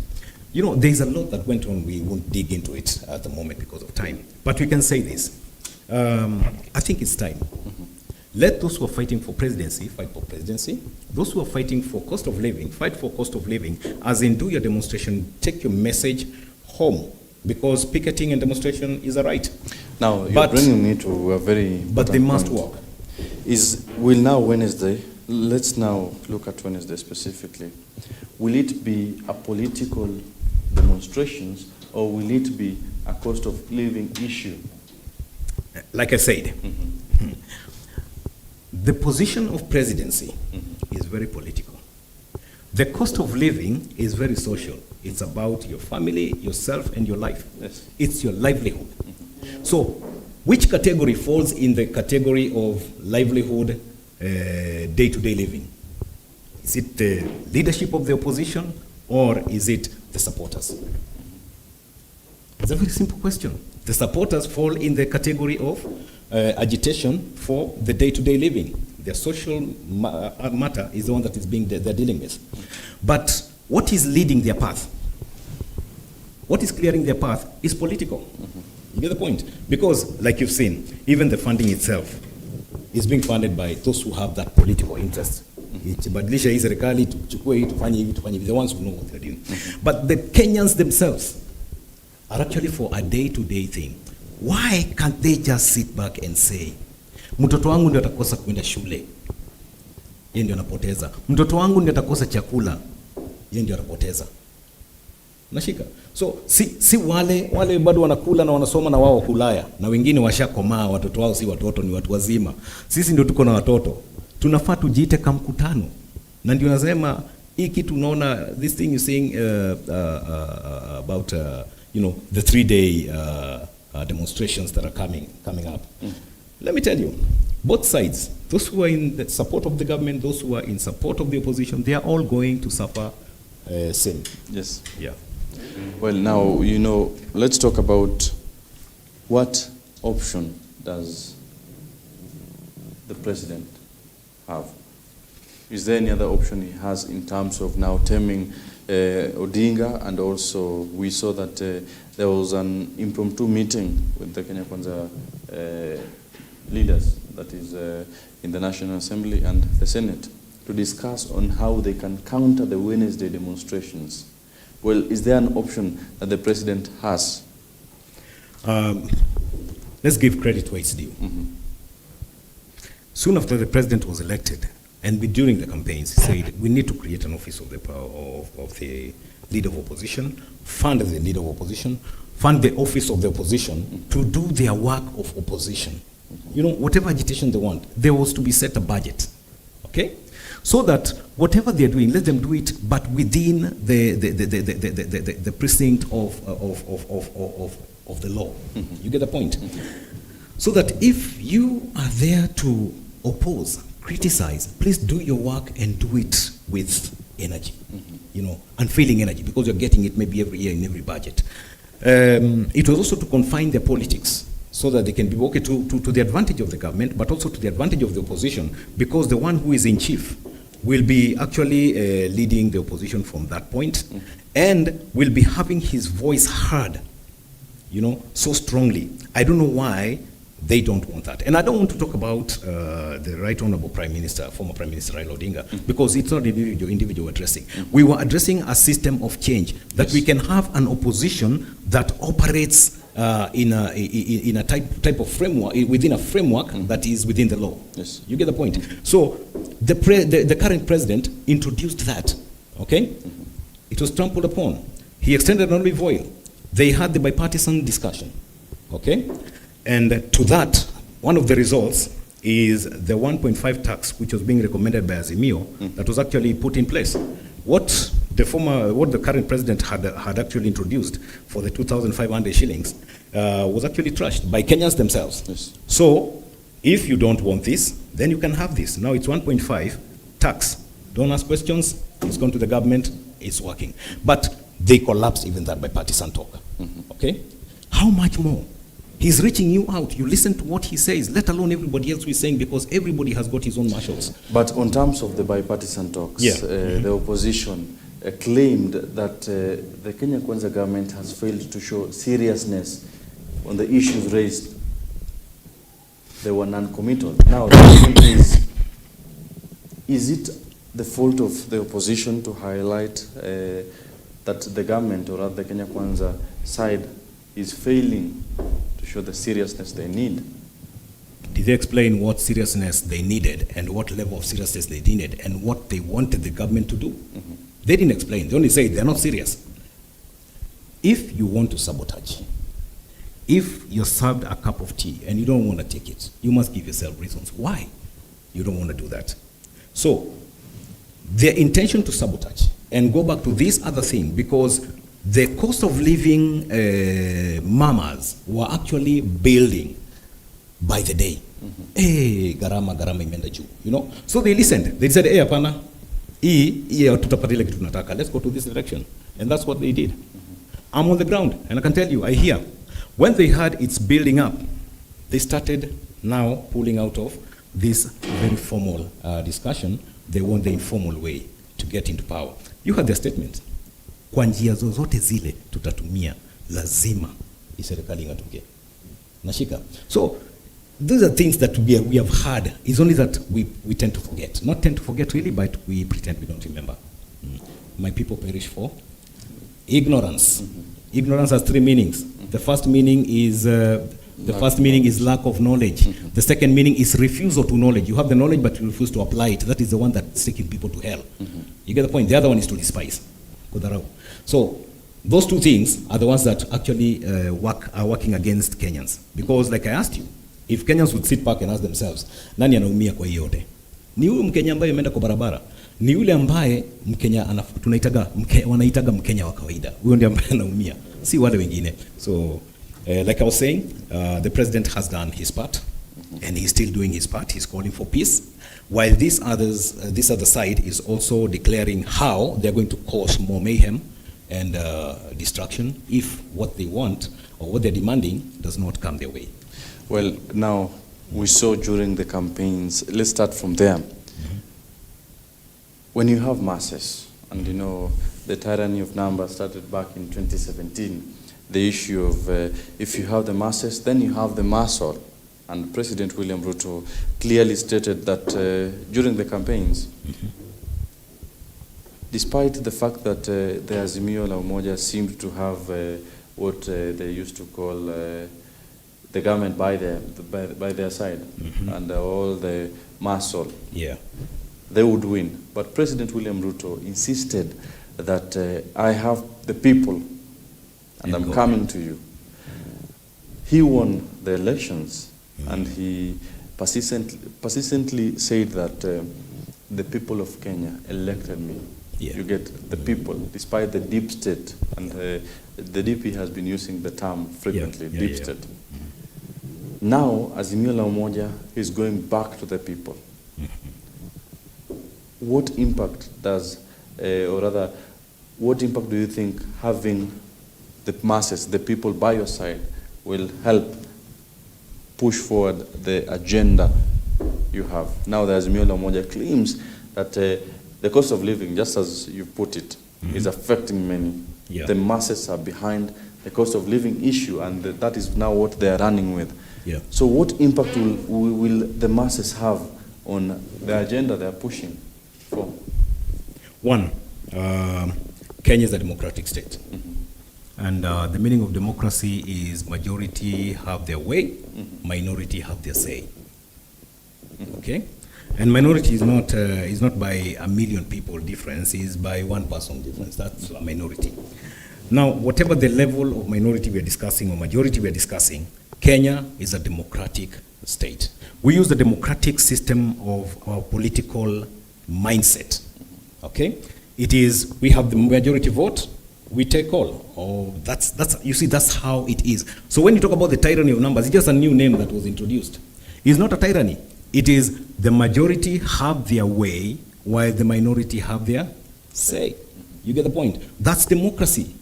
B: You know, there's a lot that went on. We won't dig into it at the moment because of time. But we can say this. I think it's time. Let those who are fighting for presidency fight for presidency. Those who are fighting for cost of living fight for cost of living. As in, do your demonstration, take your message home, because picketing and demonstration is a right.
G: Now, you're bringing me to a very important
B: But they must
G: point.
B: work.
G: Will now Wednesday, let's now look at Wednesday specifically. Will it be a political demonstrations or will it be a cost of living issue?
B: Like I said, the position of presidency is very political. The cost of living is very social. It's about your family, yourself, and your life.
G: Yes.
B: It's your livelihood. So, which category falls in the category of livelihood, day-to-day living? Is it the leadership of the opposition or is it the supporters? It's a very simple question. The supporters fall in the category of agitation for the day-to-day living. Their social matter is the one that is they're dealing with. But what is leading their path? What is clearing their path is political. You get the point? Because, like you've seen, even the funding itself is being funded by those who have that political interest. Ibadilisha hii serikali, tuchukue hii, tufanye hivi, the ones who know what they're doing. But the Kenyans themselves are actually for a day-to-day thing. Why can't they just sit back and say, mtoto wangu ndio atakosa kwenda shule, yeye ndio anapoteza. Mtoto wangu ndio atakosa chakula, yeye ndio anapoteza. Nashika. So si wale bado wanakula na wanasoma na wao kulaya, na wengine washakomaa, watoto wao si watoto, ni watu wazima. Sisi ndio tuko na watoto. Tunafaa tujiite kama mkutano. Na ndio nasema hii kitu unaona, this thing you saying about you know, the 3-day demonstrations that are coming up. Let me tell you, both sides, those who are in the support of the government, those who are in support of the opposition, they are all going to suffer sin.
G: Yes.
B: Yeah.
G: Well, now, you know, let's talk about what option does the president have? Is there any other option he has in terms of now taming Odinga? And also we saw that there was an impromptu meeting with the Kenya Kwanza leaders, that is in the National Assembly and the Senate, to discuss on how they can counter the Wednesday demonstrations. Well, is there an option that the president has?
B: Let's give credit where it's due. Soon after the president was elected, and during the campaigns, he said, we need to create an office of the leader of opposition, fund the leader of opposition, fund the office of the opposition to do their work of opposition. You know, whatever agitation they want, there was to be set a budget, okay? So that whatever they're doing, let them do it, but within the precinct of the law. You get the point? So that if you are there to oppose, criticize, please do your work and do it with energy, you know, unfailing energy, because you're getting it maybe every year in every budget. It was also to confine their politics so that they can be okay to the advantage of the government, but also to the advantage of the opposition, because the one who is in chief will be actually leading the opposition from that point, and will be having his voice heard, you know, so strongly. I don't know why they don't want that. And I don't want to talk about the Right Honorable Prime Minister, former Prime Minister Raila Odinga, because it's not individual addressing. We were addressing a system of change, that we can have an opposition that operates in a type of framework, within a framework that is within the law. Yes. You get the point? So the current president introduced that, okay? It was trampled upon. He extended an olive oil. They had the bipartisan discussion, okay? And to that, one of the results is the 1.5 tax, which was being recommended by Azimio, that was actually put in place. What the current president had actually introduced for the 2,500 shillings was actually trashed by Kenyans themselves. Yes. So if you don't want this, then you can have this. Now it's 1.5 tax. Don't ask questions. It's gone to the government. It's working. But they collapsed even that by partisan talk. Okay? How much more? He's reaching you out. You listen to what he says, let alone everybody else who is saying, because everybody has got his own marshals.
G: But on terms of the bipartisan talks, the opposition claimed that the Kenya Kwanza government has failed to show seriousness on the issues raised. They were non-committal. Now, the question is it the fault of the opposition to highlight that the government, or rather the Kenya Kwanza side, is failing to show the seriousness they need?
B: Did they explain what seriousness they needed and what level of seriousness they needed and what they wanted the government to do? They didn't explain. They only say they're not serious. If you want to sabotage, if you're served a cup of tea and you don't want to take it, you must give yourself reasons why you don't want to do that. So their intention to sabotage, and go back to this other thing, because the cost of living mamas were actually building by the day. Hey, garama imeenda juu, you know. So they listened. They said, hey, hapana, tutapata ile kitu tunataka. Let's go to this direction. And that's what they did. I'm on the ground, and I can tell you, I hear. When they heard it's building up, they started now pulling out of this very formal discussion. They want the informal way to get into power. You heard their statement. Kwa njia zozote zile tutatumia, lazima serikali ingatuke. Nashika. So these are things that we have heard. It's only that we tend to forget. Not tend to forget really, but we pretend we don't remember. My people perish for ignorance. Ignorance has three meanings. The first meaning is lack of knowledge. The second meaning is refusal to knowledge. You have the knowledge, but you refuse to apply it. That is the one that's taking people to hell. You get the point. The other one is to despise. So those two things are the ones that actually are working against Kenyans. Because like I asked you, if Kenyans would sit back and ask themselves, nani anaumia kwa hiyo yote? Ni huyu Mkenya ambaye ameenda kwa barabara. Ni yule ambaye Mkenya wanaitaga Mkenya wa kawaida. Huyo ndiye ambaye anaumia. Si wale wengine. So like I was saying, the president has done his part, and he's still doing his part. He's calling for peace, while this other side is also declaring how they're going to cause more mayhem and destruction if what they want or what they're demanding does not come their way.
G: Well, now we saw during the campaigns, let's start from there. when you have masses, and you know, the tyranny of numbers started back in 2017, the issue of if you have the masses, then you have the muscle. And President William Ruto clearly stated that during the campaigns, despite the fact that the Azimio la Umoja seemed to have what they used to call the government by their side, and all the muscle, they would win. But President William Ruto insisted that I have the people and I'm coming to you. He won the elections, and he persistently said that the people of Kenya elected me. You get the people, despite the deep state, and the DP has been using the term frequently, deep state. Now, Azimio la Umoja is going back to the people. What impact does, or rather, what impact do you think having the masses, the people by your side, will help push forward the agenda you have? Now, the Azimio la Umoja claims that the cost of living, just as you put it, is affecting many. The masses are behind the cost of living issue, and that is now what they are running with. So what impact will the masses have on the agenda they are pushing for?
B: One, Kenya is a democratic state. And the meaning of democracy is majority have their way, minority have their say. Okay? And minority is not by a million people difference, is by one person difference. That's a minority. Now, whatever the level of minority we are discussing or majority we are discussing, Kenya is a democratic state. We use the democratic system of our political mindset. Okay? It is, we have the majority vote, we take all. Oh, you see, that's how it is. So when you talk about the tyranny of numbers, it's just a new name that was introduced. It's not a tyranny. It is the majority have their way while the minority have their say. You get the point? That's democracy.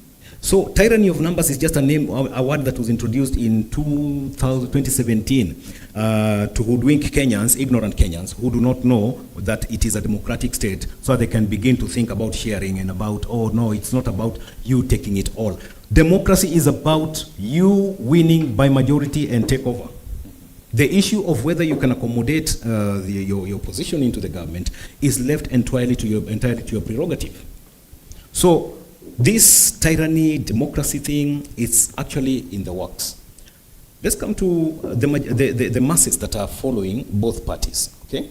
B: So tyranny of numbers is just a name, a word that was introduced in 2017 to hoodwink Kenyans, ignorant Kenyans, who do not know that it is a democratic state, so they can begin to think about sharing and about, oh no, it's not about you taking it all. Democracy is about you winning by majority and take over. The issue of whether you can accommodate your position into the government is left entirely to your prerogative. So this tyranny, democracy thing, it's actually in the works. Let's come to the masses that are following both parties, okay?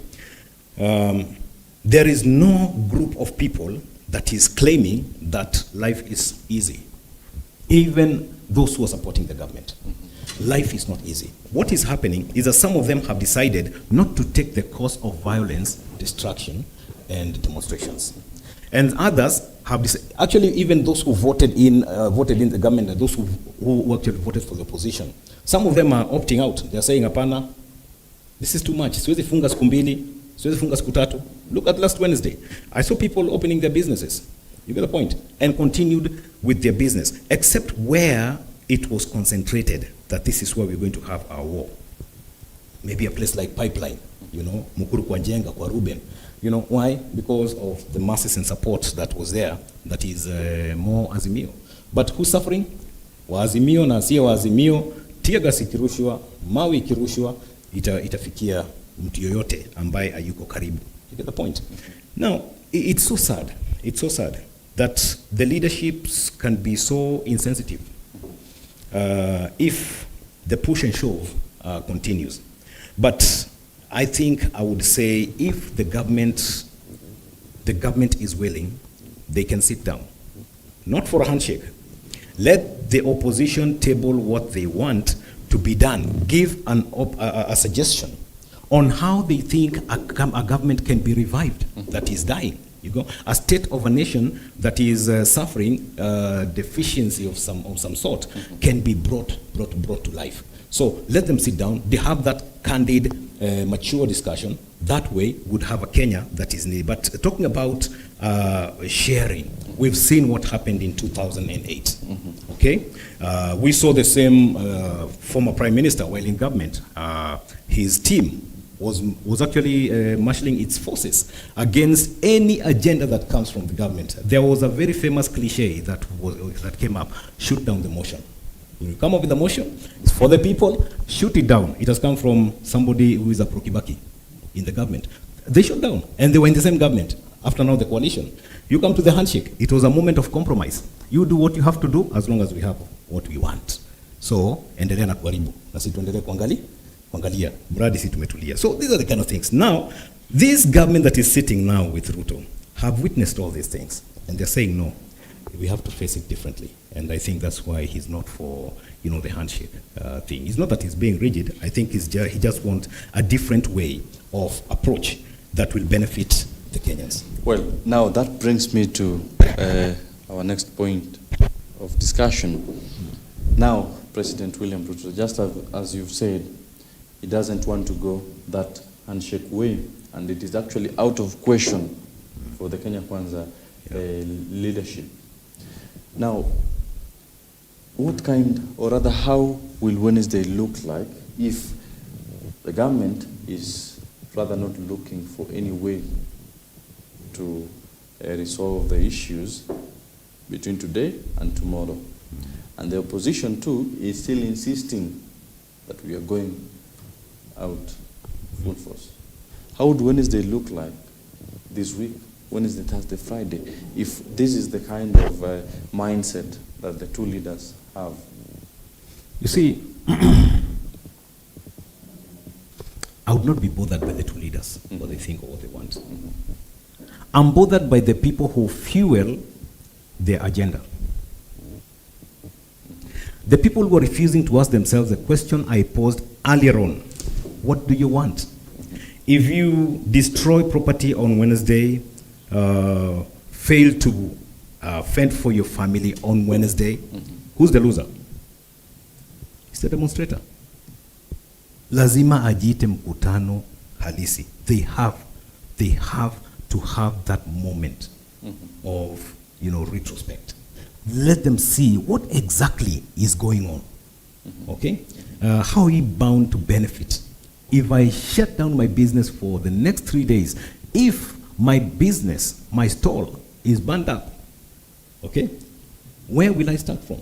B: There is no group of people that is claiming that life is easy. Even those who are supporting the government. Life is not easy. What is happening is that some of them have decided not to take the course of violence, destruction, and demonstrations. And others have decided, actually even those who voted in the government and those who actually voted for the opposition, some of them are opting out. They're saying, apana, this is too much. Siwezi funga siku mbili, siwezi funga siku tatu. Look at last Wednesday. I saw people opening their businesses. You get the point? And continued with their business, except where it was concentrated that this is where we're going to have our war. Maybe a place like Pipeline, you know, Mukuru kwa Njenga, kwa Ruben. You know, why? Because of the masses and support that was there, that is more Azimio. But who's suffering? Wa Azimio na siya wa Azimio, tiagas ikirushwa, mawe ikirushwa, itafikia mtu yoyote ambaye ayuko karibu. You get the point? Now, it's so sad. It's so sad that the leaderships can be so insensitive if the push and shove continues. But I think I would say if the government is willing, they can sit down. Not for a handshake. Let the opposition table what they want to be done. Give a suggestion on how they think a government can be revived that is dying. You go, a state of a nation that is suffering deficiency of some sort can be brought to life. So let them sit down. They have that candid, mature discussion. That way, would have a Kenya that is needed. But talking about sharing, we've seen what happened in 2008. Okay, we saw the same former prime minister while in government. His team was actually marshalling its forces against any agenda that comes from the government. There was a very famous cliche that came up: shoot down the motion. When you come up with a motion, it's for the people, shoot it down. It has come from somebody who is a Prokibaki in the government. They shut down, and they were in the same government. After now the coalition, you come to the handshake. It was a moment of compromise. You do what you have to do as long as we have what we want. So endelea na kuharibu, na sisi tuendelee kuangalia mradi sisi tumetulia. So these are the kind of things. Now, this government that is sitting now with Ruto have witnessed all these things, and they're saying no, we have to face it differently. And I think that's why he's not for, the handshake thing. It's not that he's being rigid. I think he just wants a different way of approach that will benefit the Kenyans.
G: Well, now that brings me to our next point of discussion. Now, President William Ruto, just as you've said, he doesn't want to go that handshake way, and it is actually out of question for the Kenya Kwanza leadership. Now, what kind, or rather how will Wednesday look like if the government is rather not looking for any way to resolve the issues between today and tomorrow? And the opposition too is still insisting that we are going out full force. How would Wednesday look like this week? Wednesday, Thursday, Friday, if this is the kind of mindset that the two leaders have?
B: You see, I would not be bothered by the two leaders, what they think or what they want. I'm bothered by the people who fuel their agenda. The people who are refusing to ask themselves the question I posed earlier on: what do you want? If you destroy property on Wednesday, fail to fend for your family on Wednesday, who's the loser? It's the demonstrator. Lazima ajiite mkutano halisi. They have to have that moment of, retrospect. Let them see what exactly is going on. Okay? How are we bound to benefit? If I shut down my business for the next 3 days, if my business, my stall is burned up, okay, where will I start from?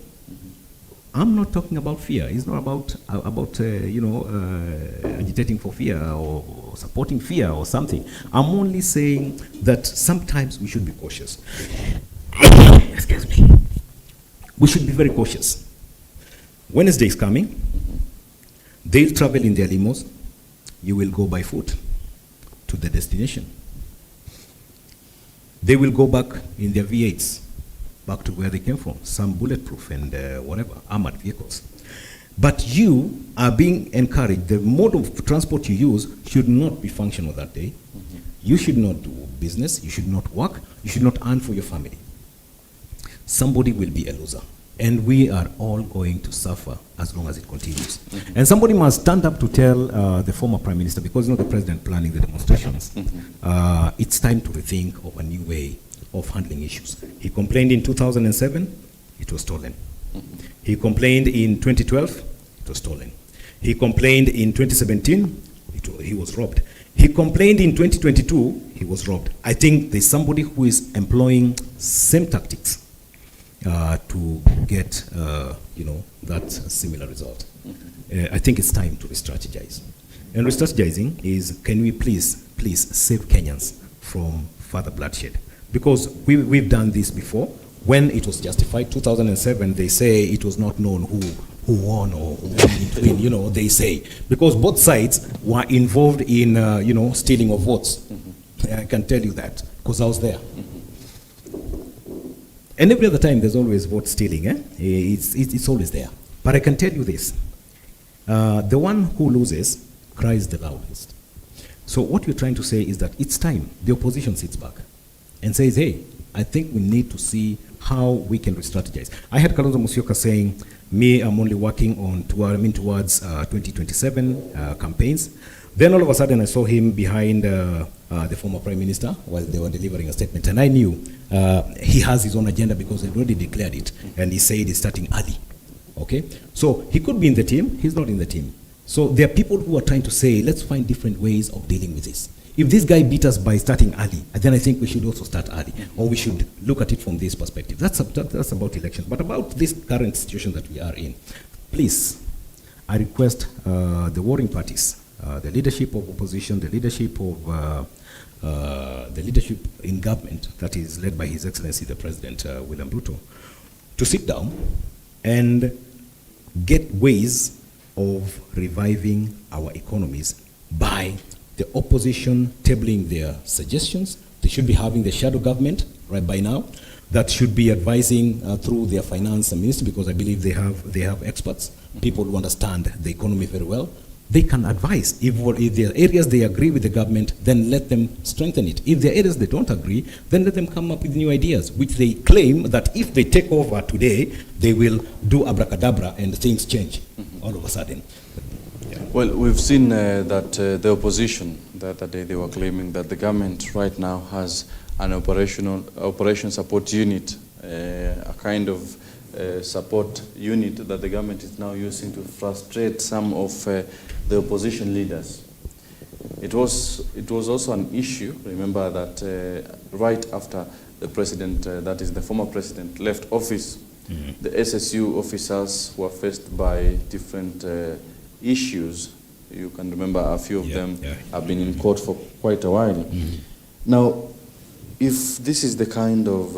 B: I'm not talking about fear. It's not about agitating for fear or supporting fear or something. I'm only saying that sometimes we should be cautious. Excuse me. We should be very cautious. Wednesday is coming. They'll travel in their limos. You will go by foot to the destination. They will go back in their V8s, back to where they came from, some bulletproof and whatever, armored vehicles. But you are being encouraged. The mode of transport you use should not be functional that day. You should not do business. You should not work. You should not earn for your family. Somebody will be a loser. And we are all going to suffer as long as it continues. And somebody must stand up to tell the former Prime Minister, because the President planning the demonstrations, it's time to rethink of a new way of handling issues. He complained in 2007, it was stolen. He complained in 2012, it was stolen. He complained in 2017, he was robbed. He complained in 2022, he was robbed. I think there's somebody who is employing same tactics to get, that similar result. I think it's time to re-strategize. And re-strategizing is, can we please save Kenyans from further bloodshed? Because we've done this before. When it was justified, 2007, they say it was not known who won or who didn't win, they say. Because both sides were involved in, stealing of votes. I can tell you that, because I was there. And every other time, there's always vote stealing. It's always there. But I can tell you this. The one who loses cries the loudest. So what we're trying to say is that it's time the opposition sits back and says, hey, I think we need to see how we can re-strategize. I had Kalonzo Musyoka saying, I'm only working on towards 2027 campaigns. Then all of a sudden I saw him behind the former Prime Minister while they were delivering a statement, and I knew he has his own agenda because he already declared it, and he said he's starting early. Okay? So he could be in the team, he's not in the team. So there are people who are trying to say, let's find different ways of dealing with this. If this guy beat us by starting early, then I think we should also start early, or we should look at it from this perspective. That's about elections. But about this current situation that we are in, please, I request the warring parties, the leadership of opposition, the leadership in government that is led by His Excellency the President William Ruto, to sit down and get ways of reviving our economies by the opposition tabling their suggestions. They should be having the shadow government right by now that should be advising through their finance ministry, because I believe they have experts, people who understand the economy very well. They can advise. If there are areas they agree with the government, then let them strengthen it. If there are areas they don't agree, then let them come up with new ideas, which they claim that if they take over today, they will do abracadabra and things change all of a sudden.
G: Well, we've seen that the opposition, the other day they were claiming that the government right now has an operation support unit, a kind of support unit that the government is now using to frustrate some of the opposition leaders. It was also an issue. Remember that right after the president, that is the former president, left office, the SSU officers were faced by different issues. You can remember a few of them have been in court for quite a while. Now, if this is the kind of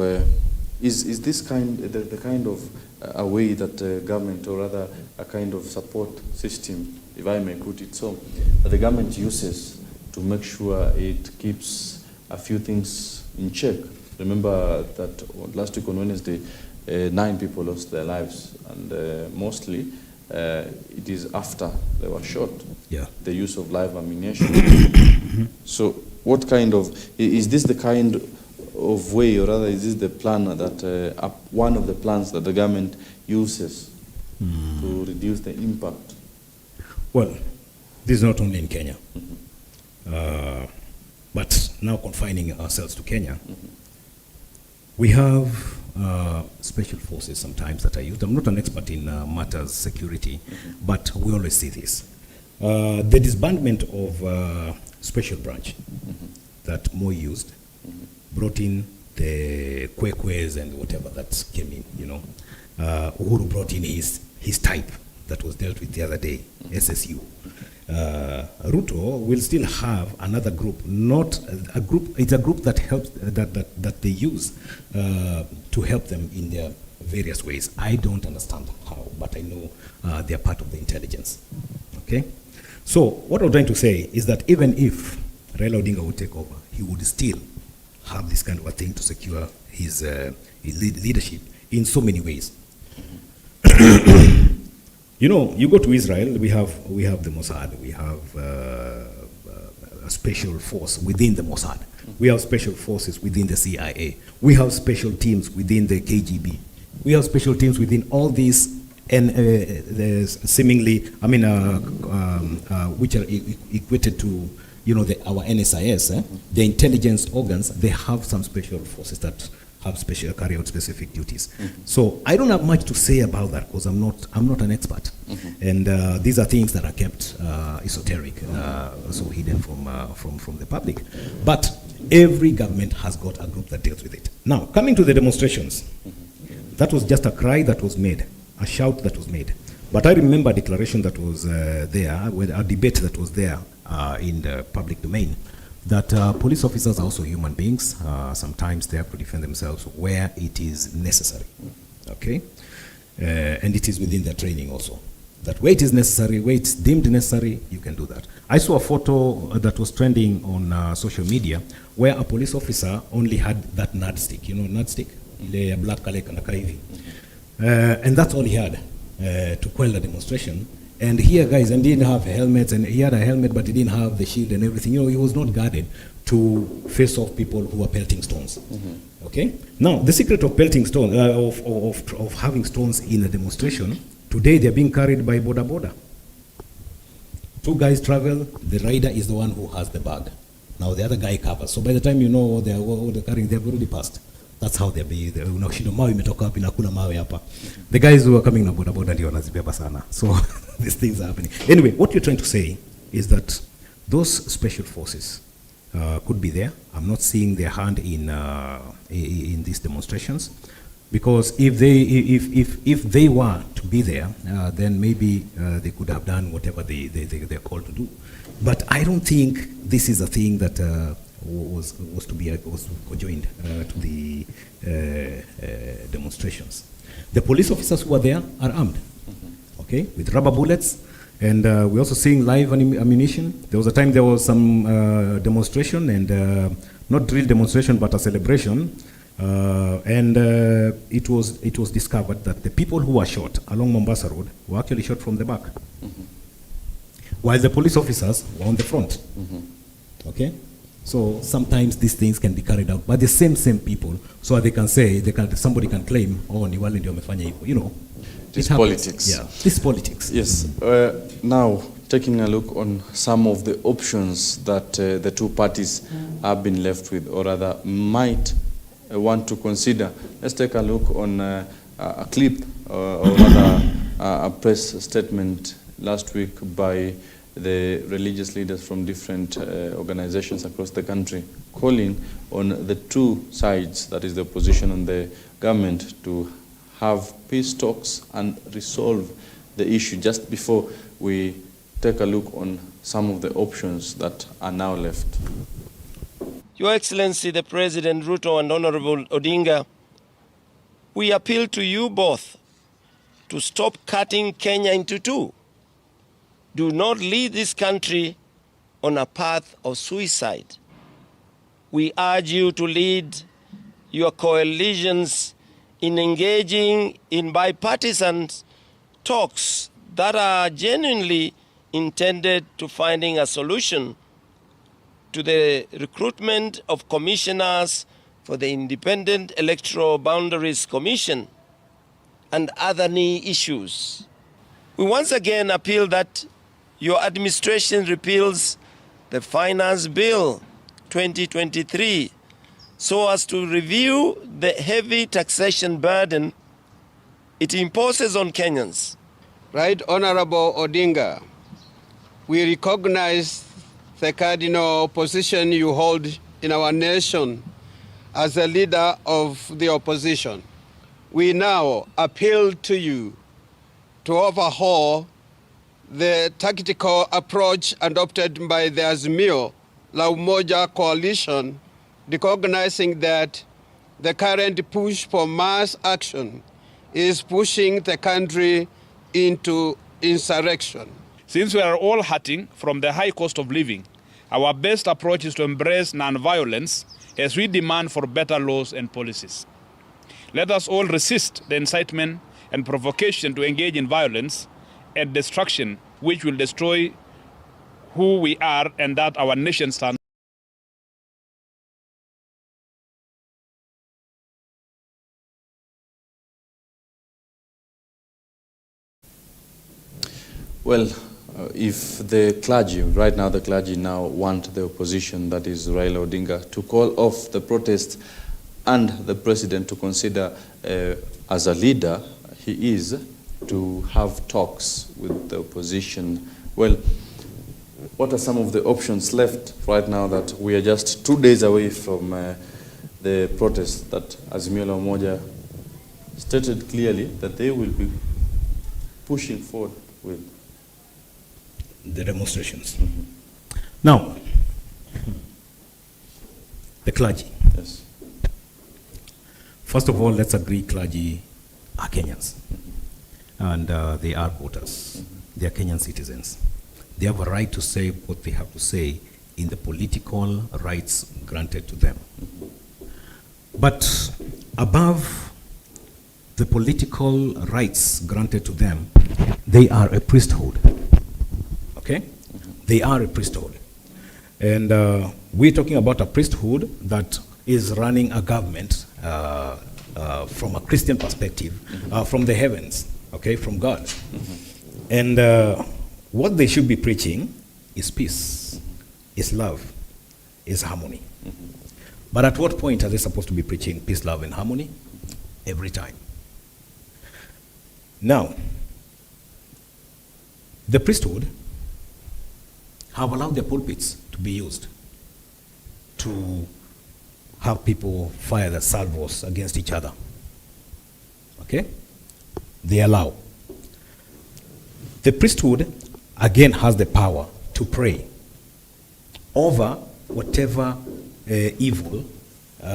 G: is this the kind of a way that government, or rather a kind of support system, if I may put it so, that the government uses to make sure it keeps a few things in check? Remember that last week on Wednesday, 9 people lost their lives, and mostly it is after they were shot. The use of live ammunition. So what kind of, is this the kind of way, or rather is this the plan that, one of the plans that the government uses to reduce the impact?
B: Well, this is not only in Kenya, but now confining ourselves to Kenya, we have special forces sometimes that are used. I'm not an expert in matters security, but we always see this. The disbandment of special branch that Moi used brought in the Kwekwes and whatever that came in, you know. Uhuru brought in his type that was dealt with the other day, SSU. Ruto will still have another group, not a group, it's a group that helps, that they use to help them in their various ways. I don't understand how, but I know they are part of the intelligence, okay? So what I'm trying to say is that even if Raila Odinga would take over, he would still have this kind of a thing to secure his leadership in so many ways. You know, you go to Israel, we have the Mossad, we have a special force within the Mossad, we have special forces within the CIA, we have special teams within the KGB, we have special teams within all these, and seemingly, I mean, which are equated to, you know, our NSIS, the intelligence organs. They have some special forces that have carry out specific duties. So I don't have much to say about that because I'm not an expert, and these are things that are kept esoteric, so hidden from the public. But every government has got a group that deals with it. Now, coming to the demonstrations, that was just a cry that was made, a shout that was made. But I remember a declaration that was there, with a debate that was there in the public domain, that police officers are also human beings. Sometimes they have to defend themselves where it is necessary, okay? And it is within their training also. That where it is necessary, where it's deemed necessary, you can do that. I saw a photo that was trending on social media where a police officer only had that nardstick, you know, nardstick? The black color and and that's all he had to quell the demonstration. And here, guys, and he didn't have helmets, and he had a helmet, but he didn't have the shield and everything. You know, he was not guarded to face off people who were pelting stones. Okay? Now, the secret of pelting stones, of having stones in a demonstration, today they're being carried by boda boda. 2 guys travel, the rider is the one who has the bag. Now the other guy covers. So by the time you know what they're carrying, they've already passed. That's how they're being. Unashinda mawe imetoka wapi na hakuna mawe hapa. The guys who are coming na bodaboda ndio wanazibeba sana. So these things are happening. Anyway, what you're trying to say is that those special forces could be there. I'm not seeing their hand in these demonstrations, because if they were to be there, then maybe they could have done whatever they're called to do. But I don't think this is a thing that was joined to the demonstrations. The police officers who are there are armed, okay, with rubber bullets. And we're also seeing live ammunition. There was a time there was some demonstration, and not real demonstration, but a celebration. And it was discovered that the people who were shot along Mombasa Road were actually shot from the back, while the police officers were on the front. Okay, so sometimes these things can be carried out by the same people, so they can say somebody can claim, oh, ni wale ndio wamefanya hivyo, you know.
G: This politics.
B: Yeah, this politics.
G: Yes. Now, taking a look on some of the options that the two parties have been left with, or rather might want to consider. Let's take a look on a clip, or rather a press statement last week by the religious leaders from different organizations across the country, calling on the two sides, that is the opposition and the government, to have peace talks and resolve the issue. Just before we take a look on some of the options that are now left.
D: Your Excellency, the President Ruto and Honorable Odinga, we appeal to you both to stop cutting Kenya into two. Do not lead this country on a path of suicide. We urge you to lead your coalitions in engaging in bipartisan talks that are genuinely intended to finding a solution to the recruitment of commissioners for the Independent Electoral Boundaries Commission and other knee issues. We once again appeal that your administration repeals the Finance Bill 2023 so as to review the heavy taxation burden it imposes on Kenyans.
E: Right Honorable Odinga, we recognize the cardinal position you hold in our nation as a leader of the opposition. We now appeal to you to overhaul the tactical approach adopted by the Azimio La Umoja coalition, recognizing that the current push for mass action is pushing the country into insurrection.
W: Since we are all hurting from the high cost of living, our best approach is to embrace non-violence as we demand for better laws and policies. Let us all resist the incitement and provocation to engage in violence and destruction, which will destroy who we are and that our nation stands.
G: Well, if the clergy, right now the clergy now want the opposition, that is Raila Odinga, to call off the protest and the president to consider as a leader he is to have talks with the opposition. Well, what are some of the options left right now that we are just 2 days away from the protest that Azimio la Umoja stated clearly that they will be pushing forward with?
B: The demonstrations. Now, the clergy.
G: Yes.
B: First of all, let's agree clergy are Kenyans. And they are voters. They are Kenyan citizens. They have a right to say what they have to say in the political rights granted to them. But above the political rights granted to them, they are a priesthood. Okay? They are a priesthood. And we're talking about a priesthood that is running a government from a Christian perspective, from the heavens, okay, from God. And what they should be preaching is peace, is love, is harmony. But at what point are they supposed to be preaching peace, love, and harmony? Every time. Now, the priesthood have allowed their pulpits to be used to have people fire their salvos against each other. Okay? They allow. The priesthood, again, has the power to pray over whatever evil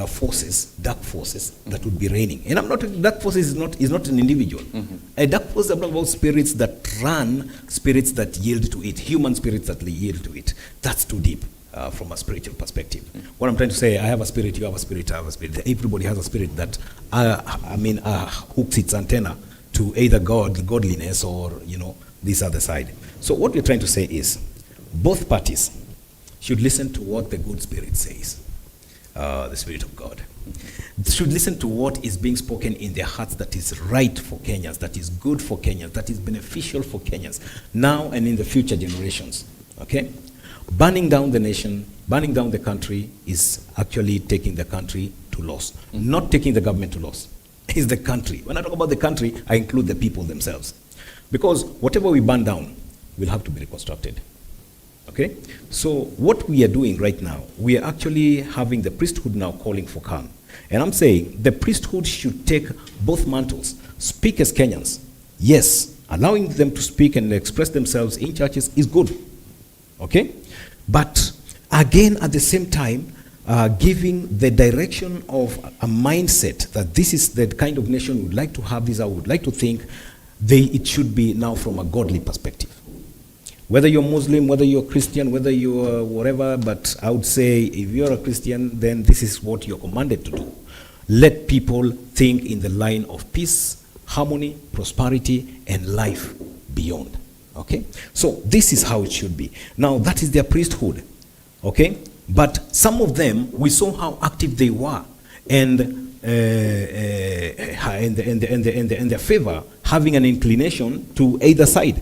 B: forces, dark forces that would be reigning. And I'm not, dark forces is not an individual. A dark force is about spirits that run, spirits that yield to it, human spirits that yield to it. That's too deep from a spiritual perspective. What I'm trying to say, I have a spirit, you have a spirit, I have a spirit. Everybody has a spirit that, hooks its antenna to either godliness or, this other side. So what we're trying to say is, both parties should listen to what the good spirit says. The Spirit of God. Should listen to what is being spoken in their hearts that is right for Kenyans, that is good for Kenyans, that is beneficial for Kenyans, now and in the future generations. Okay? Burning down the nation, burning down the country is actually taking the country to loss. Not taking the government to loss. It's the country. When I talk about the country, I include the people themselves. Because whatever we burn down will have to be reconstructed. Okay? So what we are doing right now, we are actually having the priesthood now calling for calm. And I'm saying the priesthood should take both mantles, speak as Kenyans. Yes, allowing them to speak and express themselves in churches is good. Okay? But again, at the same time, giving the direction of a mindset that this is the kind of nation we would like to have, this I would like to think, it should be now from a godly perspective. Whether you're Muslim, whether you're Christian, whether you're whatever, but I would say if you're a Christian, then this is what you're commanded to do. Let people think in the line of peace, harmony, prosperity, and life beyond. Okay? So this is how it should be. Now, that is their priesthood. Okay? But some of them, we saw how active they were, and their favor, having an inclination to either side.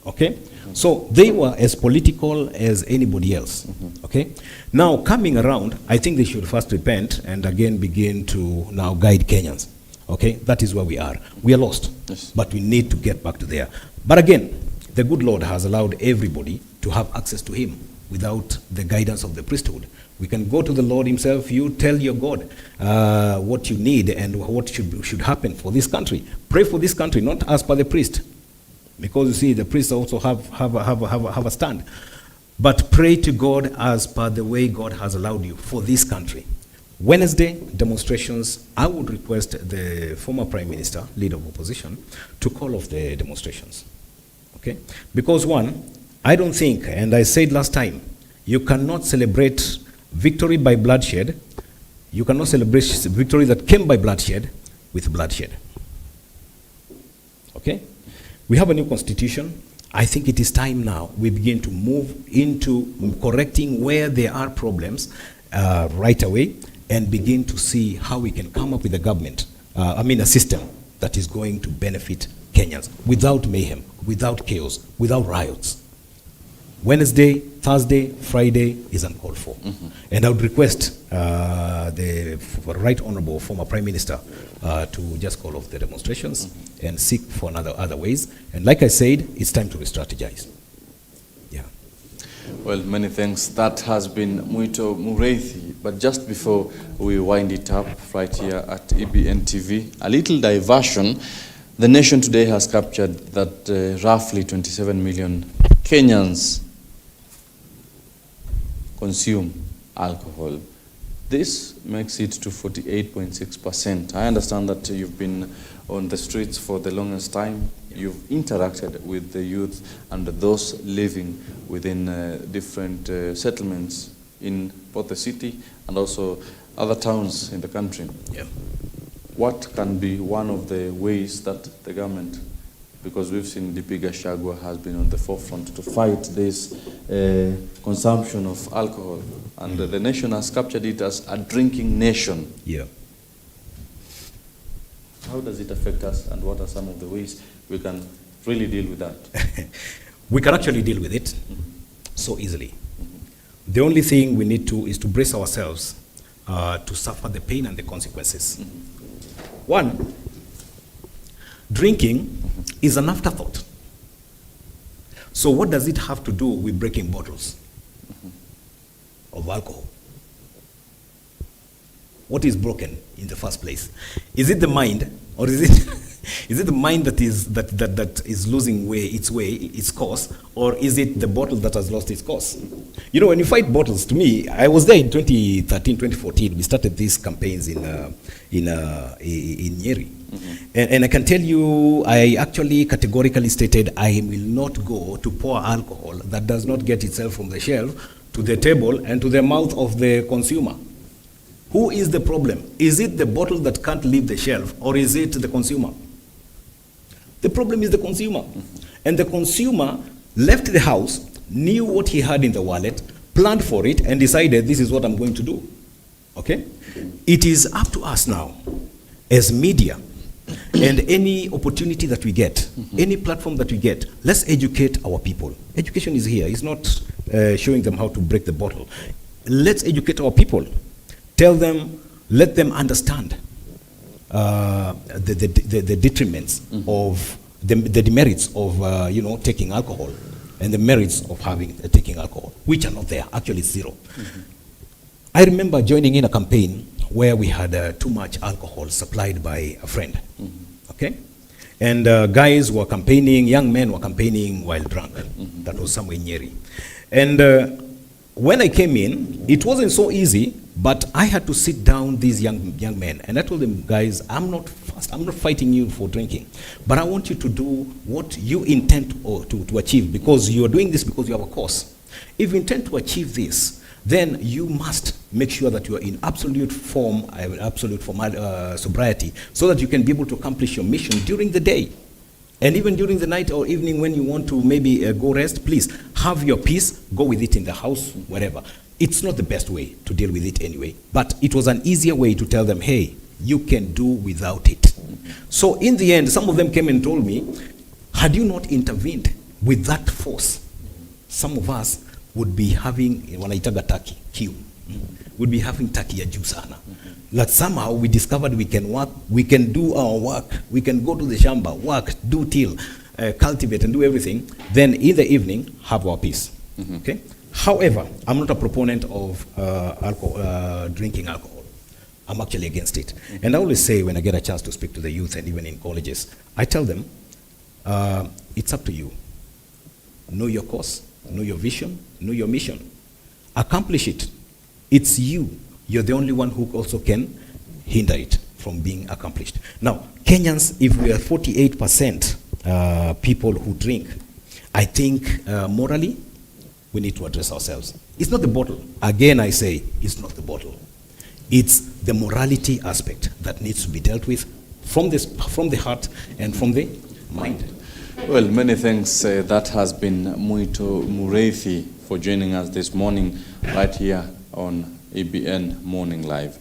B: Okay? So they were as political as anybody else. Okay? Now, coming around, I think they should first repent and again begin to now guide Kenyans. Okay? That is where we are. We are lost, but we need to get back to there. But again, the good Lord has allowed everybody to have access to him without the guidance of the priesthood. We can go to the Lord himself. You tell your God what you need and what should happen for this country. Pray for this country, not as per the priest. Because you see, the priests also have a stand. But pray to God as per the way God has allowed you for this country. Wednesday, demonstrations, I would request the former Prime Minister, leader of opposition, to call off the demonstrations. Okay? Because one, I don't think, and I said last time, you cannot celebrate victory by bloodshed. You cannot celebrate victory that came by bloodshed with bloodshed. Okay? We have a new constitution. I think it is time now we begin to move into correcting where there are problems right away and begin to see how we can come up with a government, a system that is going to benefit Kenyans without mayhem, without chaos, without riots. Wednesday, Thursday, Friday is uncalled for. And I would request the Right Honorable former Prime Minister to just call off the demonstrations and seek for other ways. And like I said, it's time to re-strategize. Yeah.
G: Well, many thanks. That has been Muito Mureithi. But just before we wind it up right here at EBN TV, a little diversion. The nation today has captured that roughly 27 million Kenyans consume alcohol. This makes it to 48.6%. I understand that you've been on the streets for the longest time. You've interacted with the youth and those living within different settlements in both the city and also other towns in the country.
B: Yeah.
G: What can be one of the ways that the government, because we've seen DP Gachagua has been on the forefront to fight this consumption of alcohol, and the nation has captured it as a drinking nation.
B: Yeah.
G: How does it affect us, and what are some of the ways we can really deal with that?
B: We can actually deal with it so easily. The only thing we need to is to brace ourselves to suffer the pain and the consequences. One, drinking is an afterthought. So what does it have to do with breaking bottles of alcohol? What is broken in the first place? Is it the mind, or is it the mind that is losing its course, or is it the bottle that has lost its course? You know, when you fight bottles, to me, I was there in 2013, 2014. We started these campaigns in Nyeri. And I can tell you, I actually categorically stated I will not go to pour alcohol that does not get itself from the shelf to the table and to the mouth of the consumer. Who is the problem? Is it the bottle that can't leave the shelf, or is it the consumer? The problem is the consumer. And the consumer left the house, knew what he had in the wallet, planned for it, and decided this is what I'm going to do. Okay? It is up to us now, as media, and any opportunity that we get, any platform that we get, let's educate our people. Education is here. It's not showing them how to break the bottle. Let's educate our people. Tell them, let them understand the detriments of the demerits of taking alcohol, and the merits of taking alcohol, which are not there. Actually, zero. I remember joining in a campaign where we had too much alcohol supplied by a friend. Okay, and guys were campaigning, young men were campaigning while drunk. That was somewhere in Nyeri. And when I came in, it wasn't so easy, but I had to sit down these young men, and I told them, guys, I'm not fighting you for drinking, but I want you to do what you intend to achieve, because you are doing this because you have a cause. If you intend to achieve this, then you must make sure that you are in absolute form, sobriety, so that you can be able to accomplish your mission during the day. And even during the night or evening when you want to maybe go rest, please have your peace, go with it in the house, wherever. It's not the best way to deal with it anyway, but it was an easier way to tell them, hey, you can do without it. So in the end, some of them came and told me, had you not intervened with that force, some of us would be having, wanaitaga taki, kiu, would be having taki ya juu sana. That somehow we discovered we can work, we can do our work, we can go to the shamba, work, do till, cultivate and do everything, then in the evening, have our peace. Okay? However, I'm not a proponent of drinking alcohol. I'm actually against it. And I always say when I get a chance to speak to the youth and even in colleges, I tell them, it's up to you. Know your cause, know your vision, know your mission. Accomplish it. It's you. You're the only one who also can hinder it from being accomplished. Now, Kenyans, if we are 48% people who drink, I think morally, we need to address ourselves. It's not the bottle. Again, I say, it's not the bottle. It's the morality aspect that needs to be dealt with from the heart and from the mind.
G: Well, many thanks. That has been Muito Mureithi for joining us this morning right here on EBN Morning Live.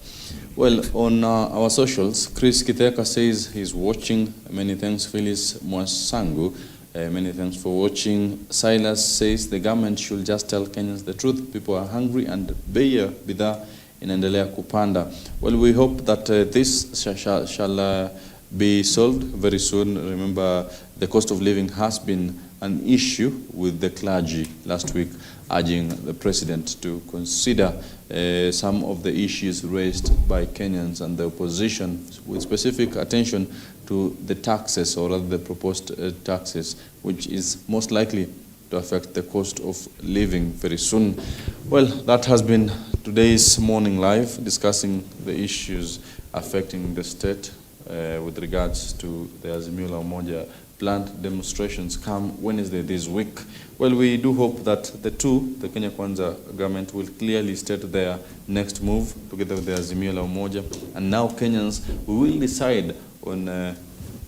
G: Well, on our socials, Chris Kiteka says he's watching. Many thanks, Phyllis Mwasangu. Many thanks for watching. Silas says the government should just tell Kenyans the truth. People are hungry and bei ya bidhaa inaendelea kupanda. Well, we hope that this shall be solved very soon. Remember, the cost of living has been an issue with the clergy last week, urging the president to consider some of the issues raised by Kenyans and the opposition, with specific attention to the taxes, or rather the proposed taxes, which is most likely to affect the cost of living very soon. Well, that has been today's Morning Live, discussing the issues affecting the state with regards to the Azimio la Umoja planned demonstrations come Wednesday this week. Well, we do hope that the Kenya Kwanza government will clearly state their next move together with the Azimio la Umoja. And now Kenyans, we will decide on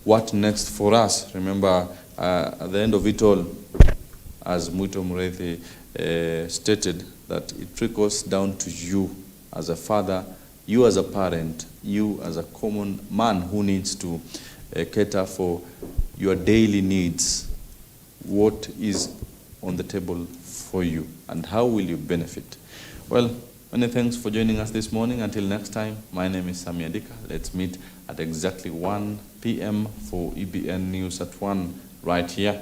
G: what next for us. Remember, at the end of it all, as Muito Mureithi stated, that it trickles down to you as a father, you as a parent, you as a common man who needs to cater for your daily needs. What is on the table for you, and how will you benefit? Well, Many thanks for joining us this morning. Until next time, my name is SAMMY ADIKA. Let's meet at exactly 1 p.m. for EBN News at 1 right here